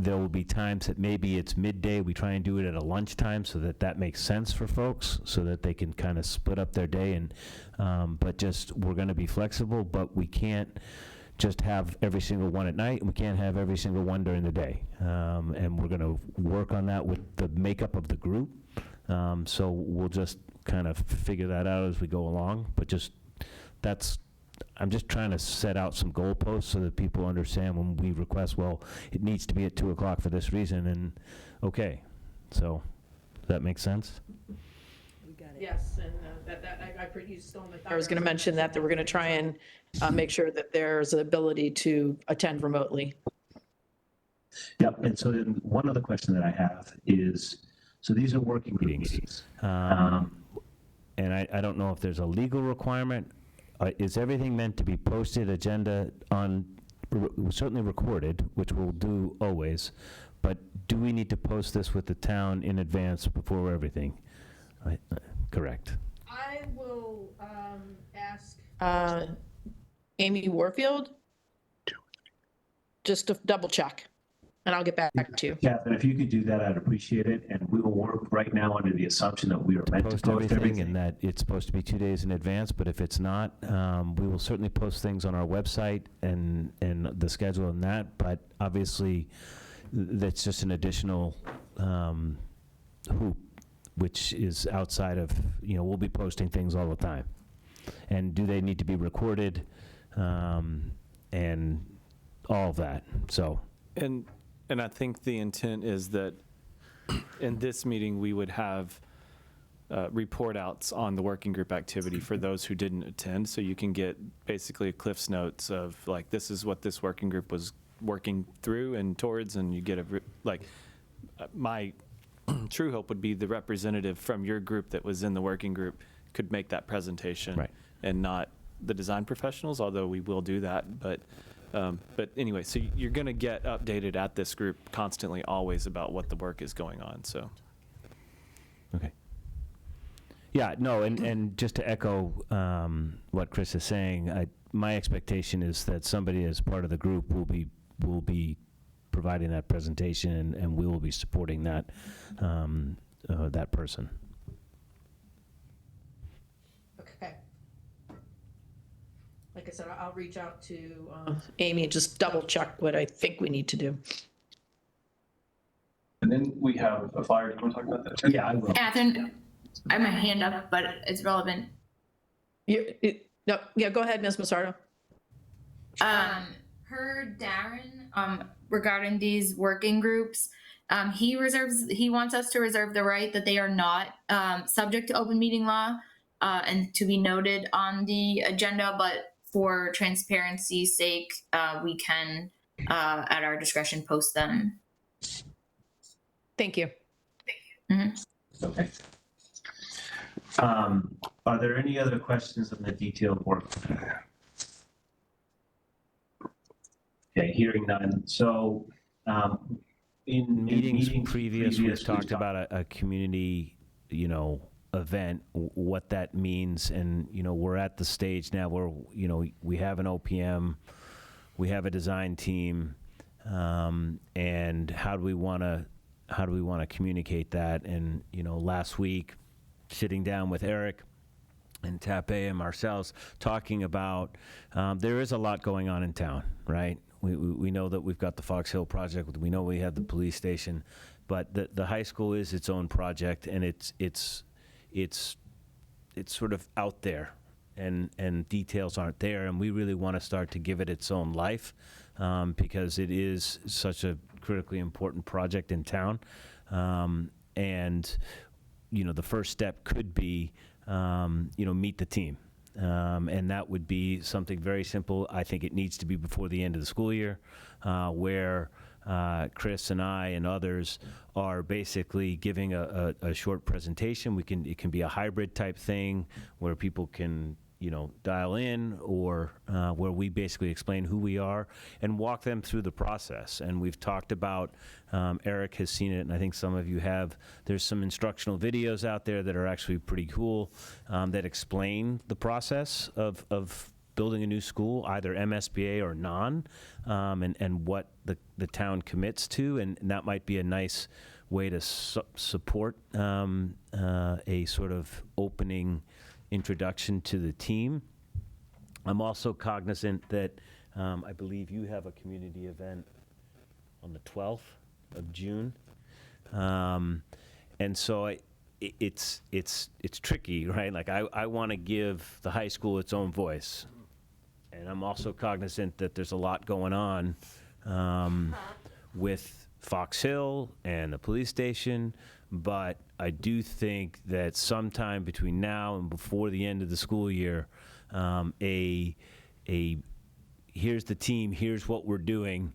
there will be times that maybe it's midday. We try and do it at a lunchtime so that makes sense for folks, so that they can kind of split up their day. And but we're going to be flexible, but we can't just have every single one at night, and we can't have every single one during the day. And we're going to work on that with the makeup of the group. So we'll just kind of figure that out as we go along. But I'm just trying to set out some goalposts so that people understand when we request, well, it needs to be at 2 o'clock for this reason, and okay. So, does that make sense? Yes, and you stole my thought. I was going to mention that we're going to try and make sure that there's an ability to attend remotely. Yeah, and so then one other question that I have is, so these are working meetings, and I don't know if there's a legal requirement. Is everything meant to be posted, agenda on, certainly recorded, which we'll do always, but do we need to post this with the town in advance before everything? Correct. I will ask Amy Warfield just to double check. and I'll get back to you. Catherine, if you could do that, I'd appreciate it. And we will work right now under the assumption that we are meant to Post post everything and that it's supposed to be 2 days in advance, but if it's not, we will certainly post things on our website and the schedule and that, but obviously, that's just an additional hoop, which is outside of, we'll be posting things all the time. And do they need to be recorded, and all of that, so. And I think the intent is that in this meeting, we would have report outs on the working group activity for those who didn't attend. So you can get basically a Cliff's Notes of like, this is what this working group was working through and towards, and you get my true hope would be the representative from your group that was in the working group could make that presentation. Right. And not the design professionals, although we will do that. But anyway, so you're going to get updated at this group constantly, always about what the work is going on. So, okay. Yeah, no, and just to echo what Chris is saying, my expectation is that somebody as part of the group will be providing that presentation, and we will be supporting that that person. Okay. Like I said, I'll reach out to Amy and just double check what I think we need to do. And then we have a flyer. Do you want to talk about that? Yeah, I will. Catherine, I have my hand up, but it's relevant. No, go ahead, Ms. Massardo. Per Darren, regarding these working groups, he wants us to reserve the right that they are not subject to open meeting law and to be noted on the agenda, but for transparency's sake, we can, at our discretion, post them. Thank you. Mm-hmm. Okay. Are there any other questions on the detailed work? Okay, hearing none. So, in meetings previous, we've talked about a community, event, what that means, and we're at the stage now where we have an OPM, we have a design team, and how do we want to communicate that? And last week, sitting down with Eric and Tape and Marcel's talking about there is a lot going on in town, right? We know that we've got the Fox Hill project. We know we have the police station, but the high school is its own project, and it's sort of out there, and details aren't there, and we really want to start to give it its own life because it is such a critically important project in town, and the first step could be meet the team. And that would be something very simple. I think it needs to be before the end of the school year, where Chris and I and others are basically giving a short presentation. It can be a hybrid type thing where people can dial in, or where we basically explain who we are and walk them through the process. And we've talked about, Eric has seen it, and I think some of you have, there's some instructional videos out there that are actually pretty cool, that explain the process of building a new school, either MSBA or non, and what the town commits to, and that might be a nice way to support a sort of opening introduction to the team. I'm also cognizant that I believe you have a community event on the 12th of June, and so it's tricky, right? Like I want to give the high school its own voice, and I'm also cognizant that there's a lot going on with Fox Hill and the police station, but I do think that sometime between now and before the end of the school year, here's the team, here's what we're doing,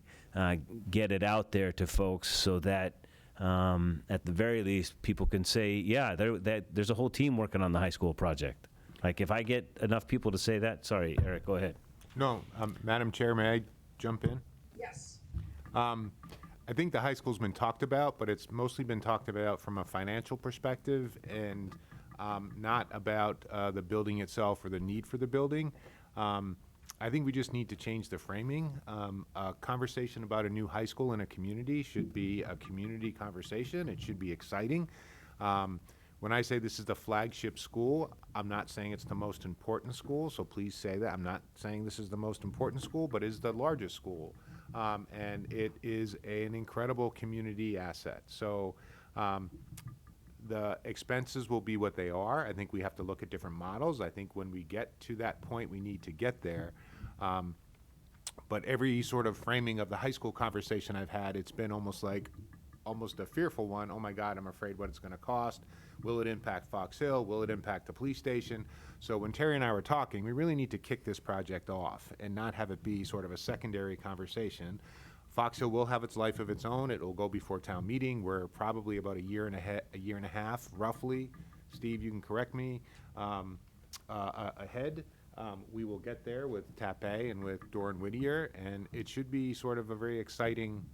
get it out there to folks so that at the very least people can say, yeah, there's a whole team working on the high school project. Like if I get enough people to say that, sorry, Eric, go ahead. No, Madam Chair, may I jump in? Yes. I think the high school's been talked about, but it's mostly been talked about from a financial perspective and not about the building itself or the need for the building. I I think we just need to change the framing. A conversation about a new high school in a community should be a community conversation. It should be exciting. When I say this is the flagship school, I'm not saying it's the most important school, so please say that. I'm not saying this is the most important school, but it is the largest school. And it is an incredible community asset. So the expenses will be what they are. I think we have to look at different models. I think when we get to that point, we need to get there. But every sort of framing of the high school conversation I've had, it's been almost a fearful one. Oh my God, I'm afraid what it's going to cost. Will it impact Fox Hill? Will it impact the police station? So when Terry and I were talking, we really need to kick this project off and not have it be sort of a secondary conversation. Fox Hill will have its life of its own. It will go before town meeting. We're probably about a year and a half, roughly. Steve, you can correct me, ahead. We will get there with TAP A and with Doran Whittier, and it should be sort of a very exciting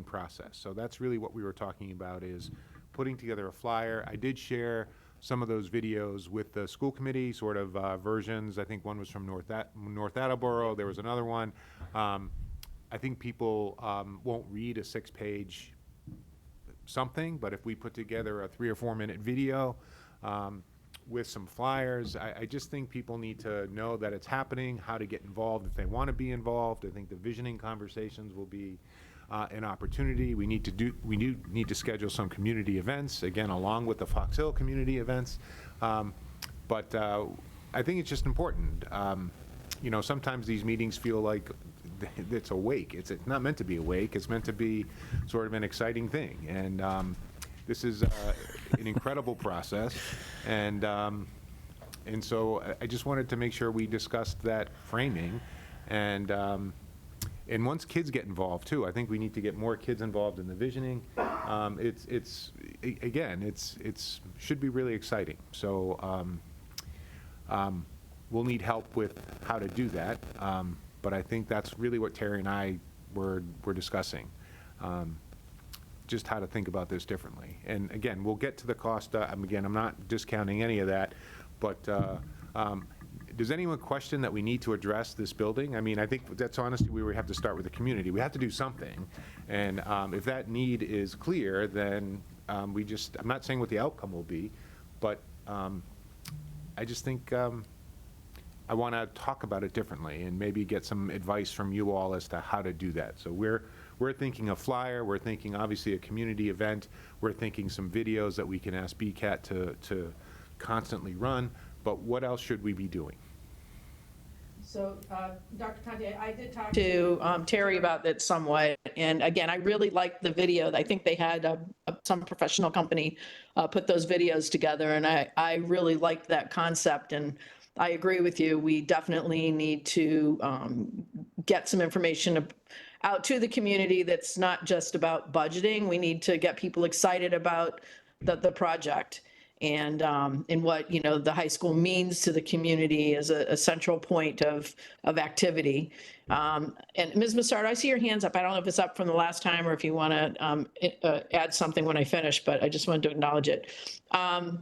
process. So that's really what we were talking about, is putting together a flyer. I did share some of those videos with the school committee, sort of versions. I think one was from North Attleboro. There was another one. I think people won't read a 6-page something, but if we put together a 3 or 4 minute video with some flyers, I just think people need to know that it's happening, how to get involved if they want to be involved. I think the visioning conversations will be an opportunity. We need to schedule some community events, again, along with the Fox Hill community events. But I think it's just important. You know, sometimes these meetings feel like it's a wake. It's not meant to be a wake. It's meant to be sort of an exciting thing. And this is an incredible process. And so I just wanted to make sure we discussed that framing. And once kids get involved too, I think we need to get more kids involved in the visioning. It's should be really exciting. So we'll need help with how to do that. But I think that's really what Terry and I were discussing. Just how to think about this differently. And again, we'll get to the cost. Again, I'm not discounting any of that, but does anyone question that we need to address this building? I mean, I think that's honestly, we would have to start with the community. We have to do something. And if that need is clear, then I'm not saying what the outcome will be, but I just think I want to talk about it differently and maybe get some advice from you all as to how to do that. So we're thinking a flyer, we're thinking obviously a community event, we're thinking some videos that we can ask BCAT to constantly run, but what else should we be doing? So, Dr. Conte, I did talk to Terry about that somewhat, and again, I really liked the video. I think they had some professional company put those videos together, and I really liked that concept, and I agree with you. We definitely need to get some information out to the community that's not just about budgeting. We need to get people excited about the project and what, you know, the high school means to the community as a central point of activity. And Ms. Massard, I see your hands up. I don't know if it's up from the last time or if you want to add something when I finish, but I just wanted to acknowledge it.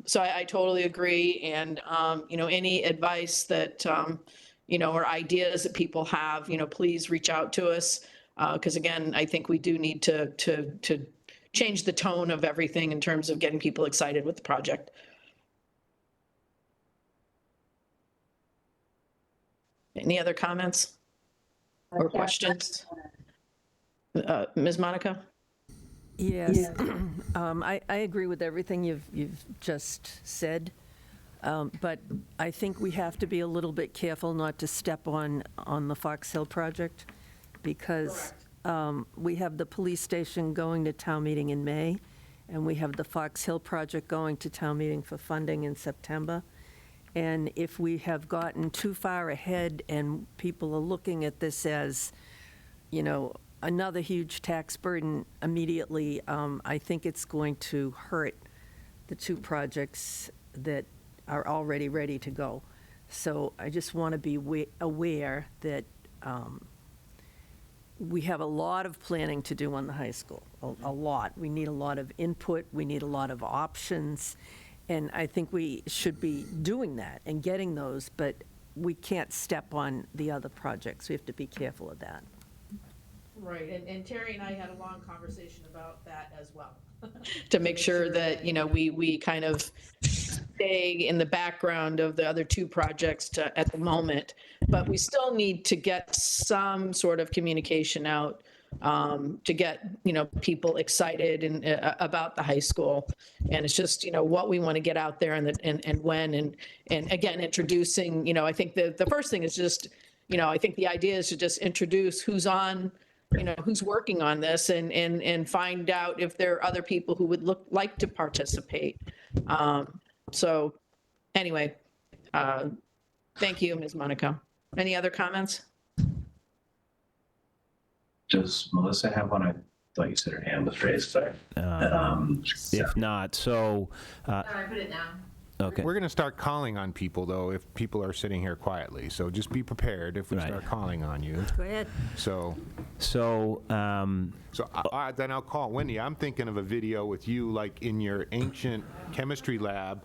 So I totally agree. And, you know, any advice that, you know, or ideas that people have, you know, please reach out to us. Because again, I think we do need to change the tone of everything in terms of getting people excited with the project. Any other comments or questions? Ms. Monica? Yes, I agree with everything you've just said, but I think we have to be a little bit careful not to step on the Fox Hill project, because we have the police station going to town meeting in May, and we have the Fox Hill project going to town meeting for funding in September. And if we have gotten too far ahead and people are looking at this as, you know, another huge tax burden immediately, I think it's going to hurt the two projects that are already ready to go. So I just want to be aware that we have a lot of planning to do on the high school, a lot. We need a lot of input, we need a lot of options, and I think we should be doing that and getting those, but we can't step on the other projects. We have to be careful of that. Right, and Terry and I had a long conversation about that as well. To make sure that, we kind of stay in the background of the other two projects at the moment, but we still need to get some sort of communication out to get, people excited and about the high school. And it's just, what we want to get out there and when, and again, introducing, I think the first thing is just, I think the idea is to just introduce who's on, who's working on this and find out if there are other people who would like to participate. So anyway, thank you, Ms. Monaco. Any other comments? Does Melissa have one? I thought you said her hand was raised. Sorry. If not, so. I put it down. Okay. We're going to start calling on people, though, if people are sitting here quietly. So just be prepared if we start calling on you. Go ahead. So then I'll call Wendy. I'm thinking of a video with you, like in your ancient chemistry lab,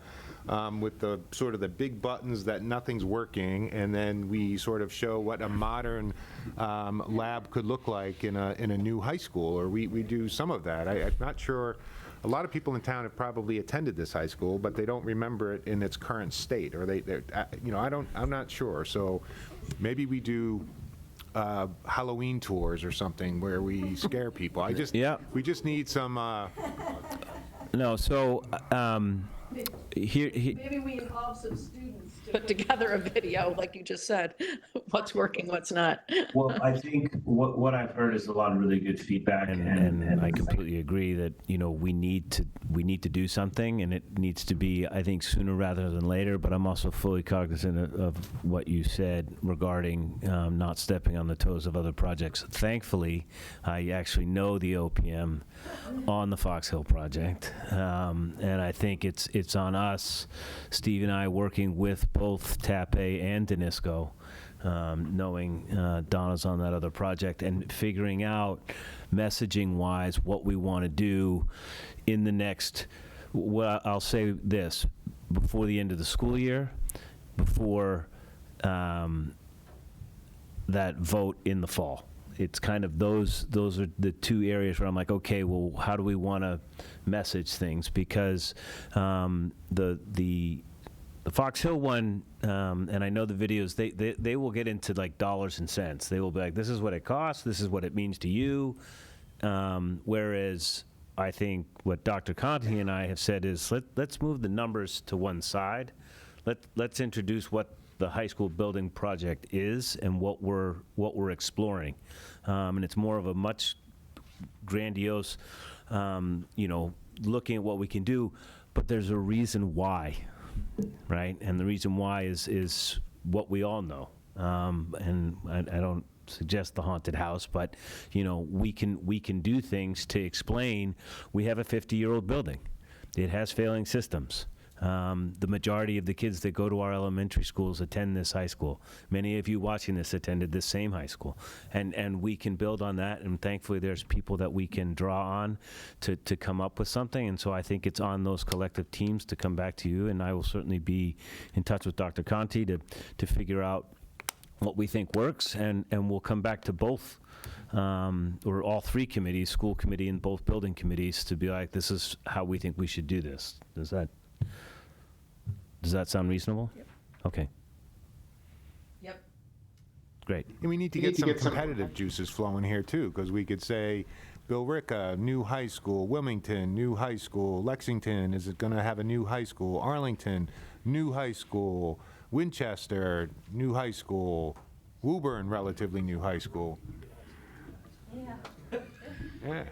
with the sort of the big buttons that nothing's working, and then we sort of show what a modern lab could look like in a new high school, or we do some of that. I'm not sure. A lot of people in town have probably attended this high school, but they don't remember it in its current state, or I'm not sure. So maybe we do Halloween tours or something where we scare people. We just need some. No, so here. Maybe we involve some students to put together a video, like you just said, what's working, what's not. Well, I think what I've heard is a lot of really good feedback, and I completely agree that we need to do something, and it needs to be, I think, sooner rather than later. But I'm also fully cognizant of what you said regarding not stepping on the toes of other projects. Thankfully, I actually know the OPM on the Fox Hill project, and I think it's on us, Steve and I, working with both TAPE and Danisco, knowing Donna's on that other project, and figuring out messaging-wise what we want to do in the next, well, I'll say this, before the end of the school year, before that vote in the fall. It's kind of those are the two areas where I'm like, okay, well, how do we want to message things? Because the Fox Hill one, and I know the videos, they will get into like dollars and cents. They will be like, this is what it costs, this is what it means to you. Whereas I think what Dr. Conti and I have said is let's move the numbers to one side. Let's introduce what the high school building project is and what we're exploring. And it's more of a much grandiose, looking at what we can do, but there's a reason why, right? And the reason why is what we all know. And I don't suggest the haunted house, but we can do things to explain. We have a 50-year-old building. It has failing systems. The majority of the kids that go to our elementary schools attend this high school. Many of you watching this attended this same high school. And we can build on that, and thankfully there's people that we can draw on to come up with something. And so I think it's on those collective teams to come back to you, and I will certainly be in touch with Dr. Conti to figure out what we think works, and we'll come back to both or all three committees, school committee and both building committees, to be like, this is how we think we should do this. Does that sound reasonable? Yep. Okay. Yep. Great. And we need to get some competitive juices flowing here, too, because we could say, Billerica, new high school, Wilmington, new high school, Lexington, is it going to have a new high school, Arlington, new high school, Winchester, new high school, Woburn, relatively new high school. Yeah.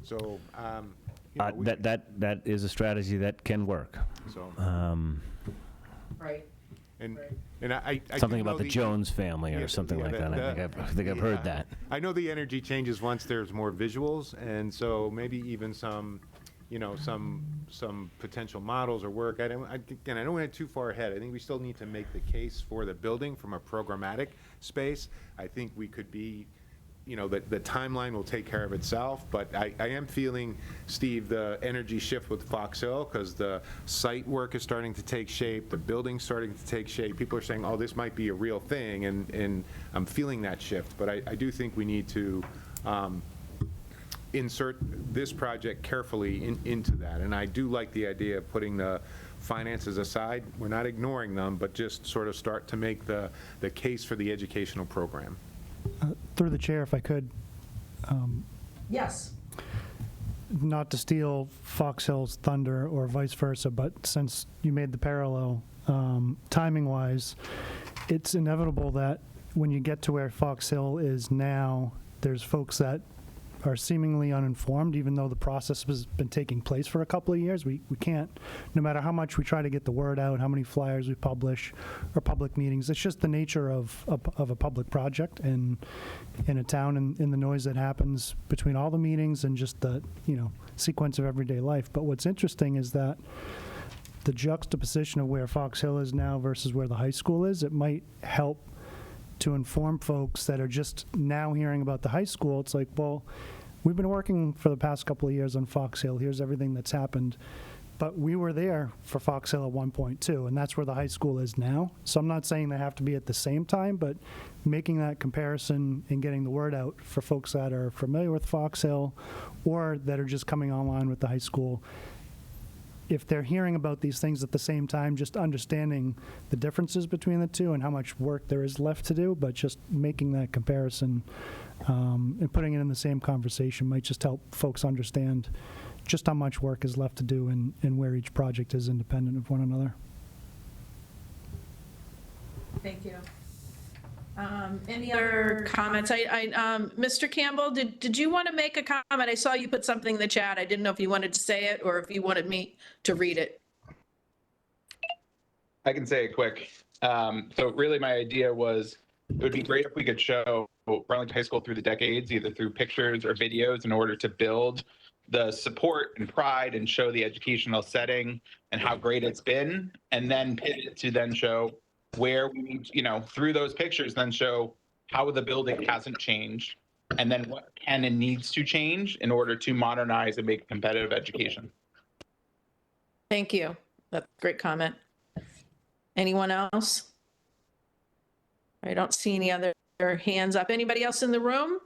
So, that is a strategy that can work. So, right. And I something about the Jones family or something like that. I think I've heard that. I know the energy changes once there's more visuals, and so maybe even some potential models or work. I don't want to get too far ahead. I think we still need to make the case for the building from a programmatic space. I think we could be, you know, the timeline will take care of itself, but I am feeling, Steve, the energy shift with Fox Hill, because the site work is starting to take shape, the building's starting to take shape. People are saying, oh, this might be a real thing, and I'm feeling that shift. But I do think we need to insert this project carefully into that. And I do like the idea of putting the finances aside. We're not ignoring them, but just sort of start to make the case for the educational program. Through the chair, if I could. Yes. Not to steal Fox Hill's thunder or vice versa, but since you made the parallel, timing-wise, it's inevitable that when you get to where Fox Hill is now, there's folks that are seemingly uninformed, even though the process has been taking place for a couple of years. We can't, no matter how much we try to get the word out, how many flyers we publish, or public meetings, it's just the nature of a public project and in a town, and in the noise that happens between all the meetings and just the, you know, sequence of everyday life. But what's interesting is that the juxtaposition of where Fox Hill is now versus where the high school is, it might help to inform folks that are just now hearing about the high school. It's like, well, we've been working for the past couple of years on Fox Hill. Here's everything that's happened. But we were there for Fox Hill at one point too, and that's where the high school is now. So I'm not saying they have to be at the same time, but making that comparison and getting the word out for folks that are familiar with Fox Hill or that are just coming online with the high school, if they're hearing about these things at the same time, just understanding the differences between the two and how much work there is left to do, but just making that comparison and putting it in the same conversation might just help folks understand just how much work is left to do and where each project is independent of one another. Thank you. Any other comments? Mr. Campbell, did you want to make a comment? I saw you put something in the chat. I didn't know if you wanted to say it or if you wanted me to read it. I can say it quick. So really my idea was it would be great if we could show Burlington High School through the decades, either through pictures or videos, in order to build the support and pride and show the educational setting and how great it's been, and then pivot to then show where we need, you know, through those pictures, then show how the building hasn't changed, and then what can and needs to change in order to modernize and make competitive education. Thank you. That's a great comment. Anyone else? I don't see any other hands up. Anybody else in the room?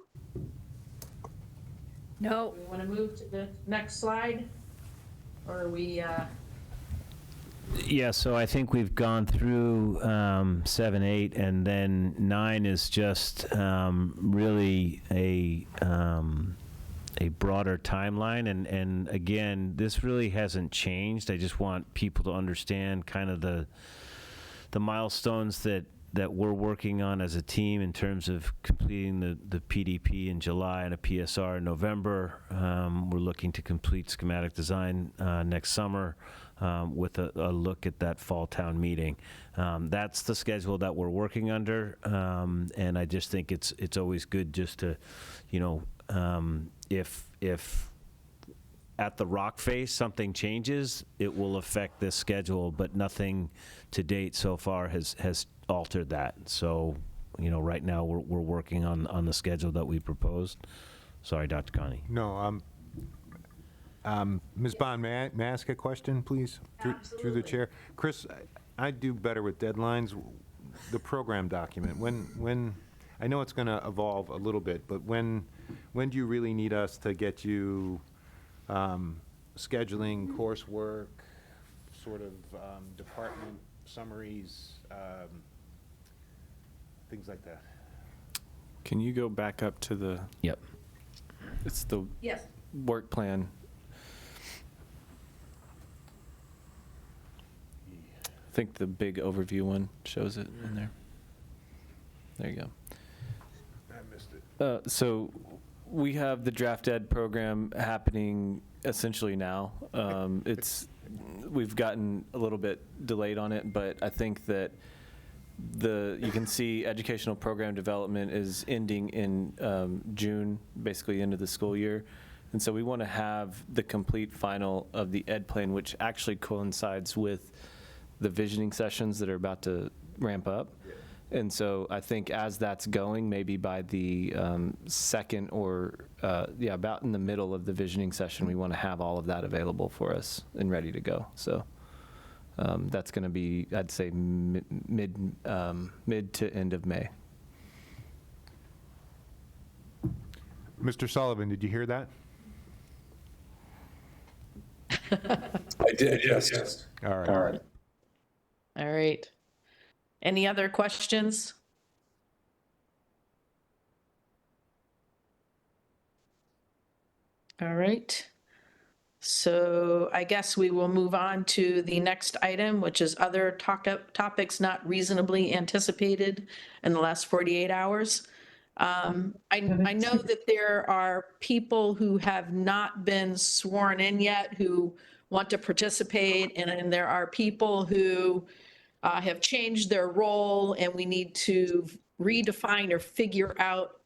No. We want to move to the next slide? Or are we... Yeah, so I think we've gone through 7, 8, and then 9 is just really a broader timeline. And again, this really hasn't changed. I just want people to understand kind of the milestones that we're working on as a team in terms of completing the PDP in July and a PSR in November. We're looking to complete schematic design next summer. With a look at that fall town meeting. That's the schedule that we're working under, and I just think it's always good just to, you know, if at the rock face something changes, it will affect this schedule, but nothing to date so far has altered that. So, you know, right now we're working on the schedule that we proposed. Sorry, Dr. Connie. No, Ms. Bond, may I ask a question, please? Through the chair. Chris, I do better with deadlines. The program document, when I know it's going to evolve a little bit, but when do you really need us to get you scheduling coursework, sort of department summaries, things like that? Can you go back up to the... Yep. It's the yes. Work plan. I think the big overview one shows it in there. There you go. I missed it. So we have the draft ed program happening essentially now. We've gotten a little bit delayed on it, but I think that you can see educational program development is ending in June, basically end of the school year. And so we want to have the complete final of the ed plan, which actually coincides with the visioning sessions that are about to ramp up. And so I think as that's going, maybe by the second or, about in the middle of the visioning session, we want to have all of that available for us and ready to go. So that's going to be, I'd say, mid to end of May. Mr. Sullivan, did you hear that? I did, yes. All right. All right. All right. Any other questions? All right. So I guess we will move on to the next item, which is other topics not reasonably anticipated in the last 48 hours. I know that there are people who have not been sworn in yet who want to participate, and there are people who have changed their role, and we need to redefine or figure out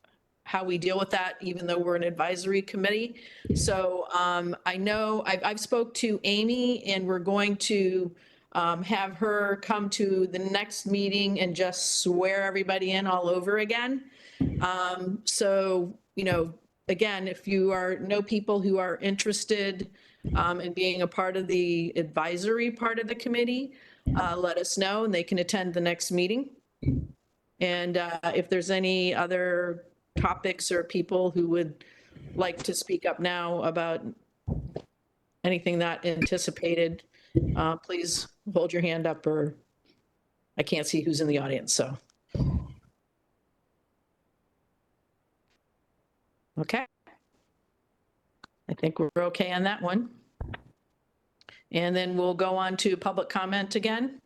how we deal with that, even though we're an advisory committee. So I know I've spoke to Amy, and we're going to have her come to the next meeting and just swear everybody in all over again. So, again, if you know people who are interested in being a part of the advisory part of the committee, let us know and they can attend the next meeting. And if there's any other topics or people who would like to speak up now about anything not anticipated, please hold your hand up, or I can't see who's in the audience, so. Okay. I think we're okay on that one. And then we'll go on to public comment again.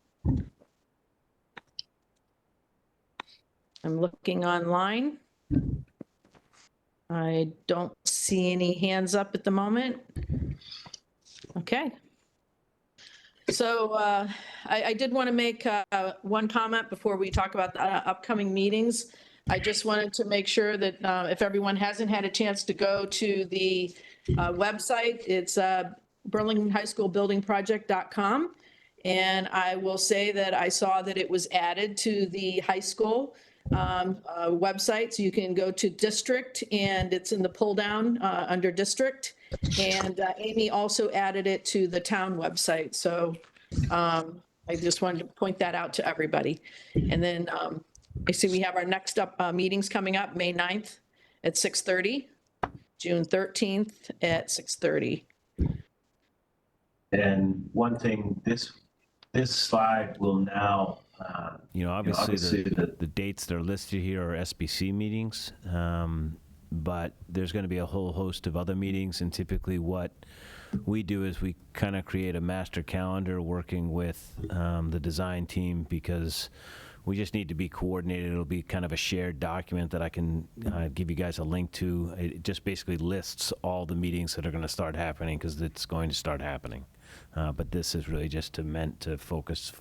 I'm looking online. I don't see any hands up at the moment. Okay. So I did want to make one comment before we talk about the upcoming meetings. I just wanted to make sure that if everyone hasn't had a chance to go to the website, it's burlingtonhighschoolbuildingproject.com. And I will say that I saw that it was added to the high school website. So you can go to district, and it's in the pull down under district. And Amy also added it to the town website. So I just wanted to point that out to everybody. And then I see we have our next meetings coming up, May 9th at 6:30, June 13th at 6:30. And one thing, this slide will now, obviously the dates that are listed here are SBC meetings, but there's going to be a whole host of other meetings, and typically what we do is we kind of create a master calendar working with the design team, because we just need to be coordinated. It'll be kind of a shared document that I can give you guys a link to. It just basically lists all the meetings that are going to start happening, because it's going to start happening. But this is really just meant to focus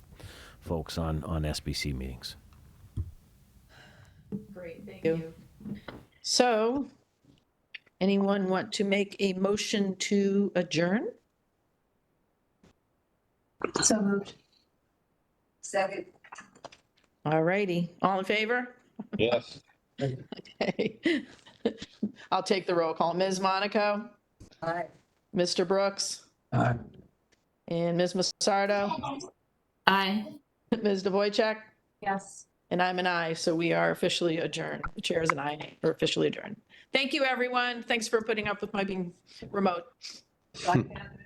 folks on SBC meetings. Great, thank you. So, anyone want to make a motion to adjourn? So moved. Second. All righty, all in favor? Yes. Okay. I'll take the roll call. Ms. Monaco? Aye. Mr. Brooks? Aye. And Ms. Massardo? Aye. Ms. DeVoychek? Yes. And I'm an aye, so we are officially adjourned. The chair is an aye, or officially adjourned. Thank you, everyone. Thanks for putting up with my being remote. Bye, Catherine.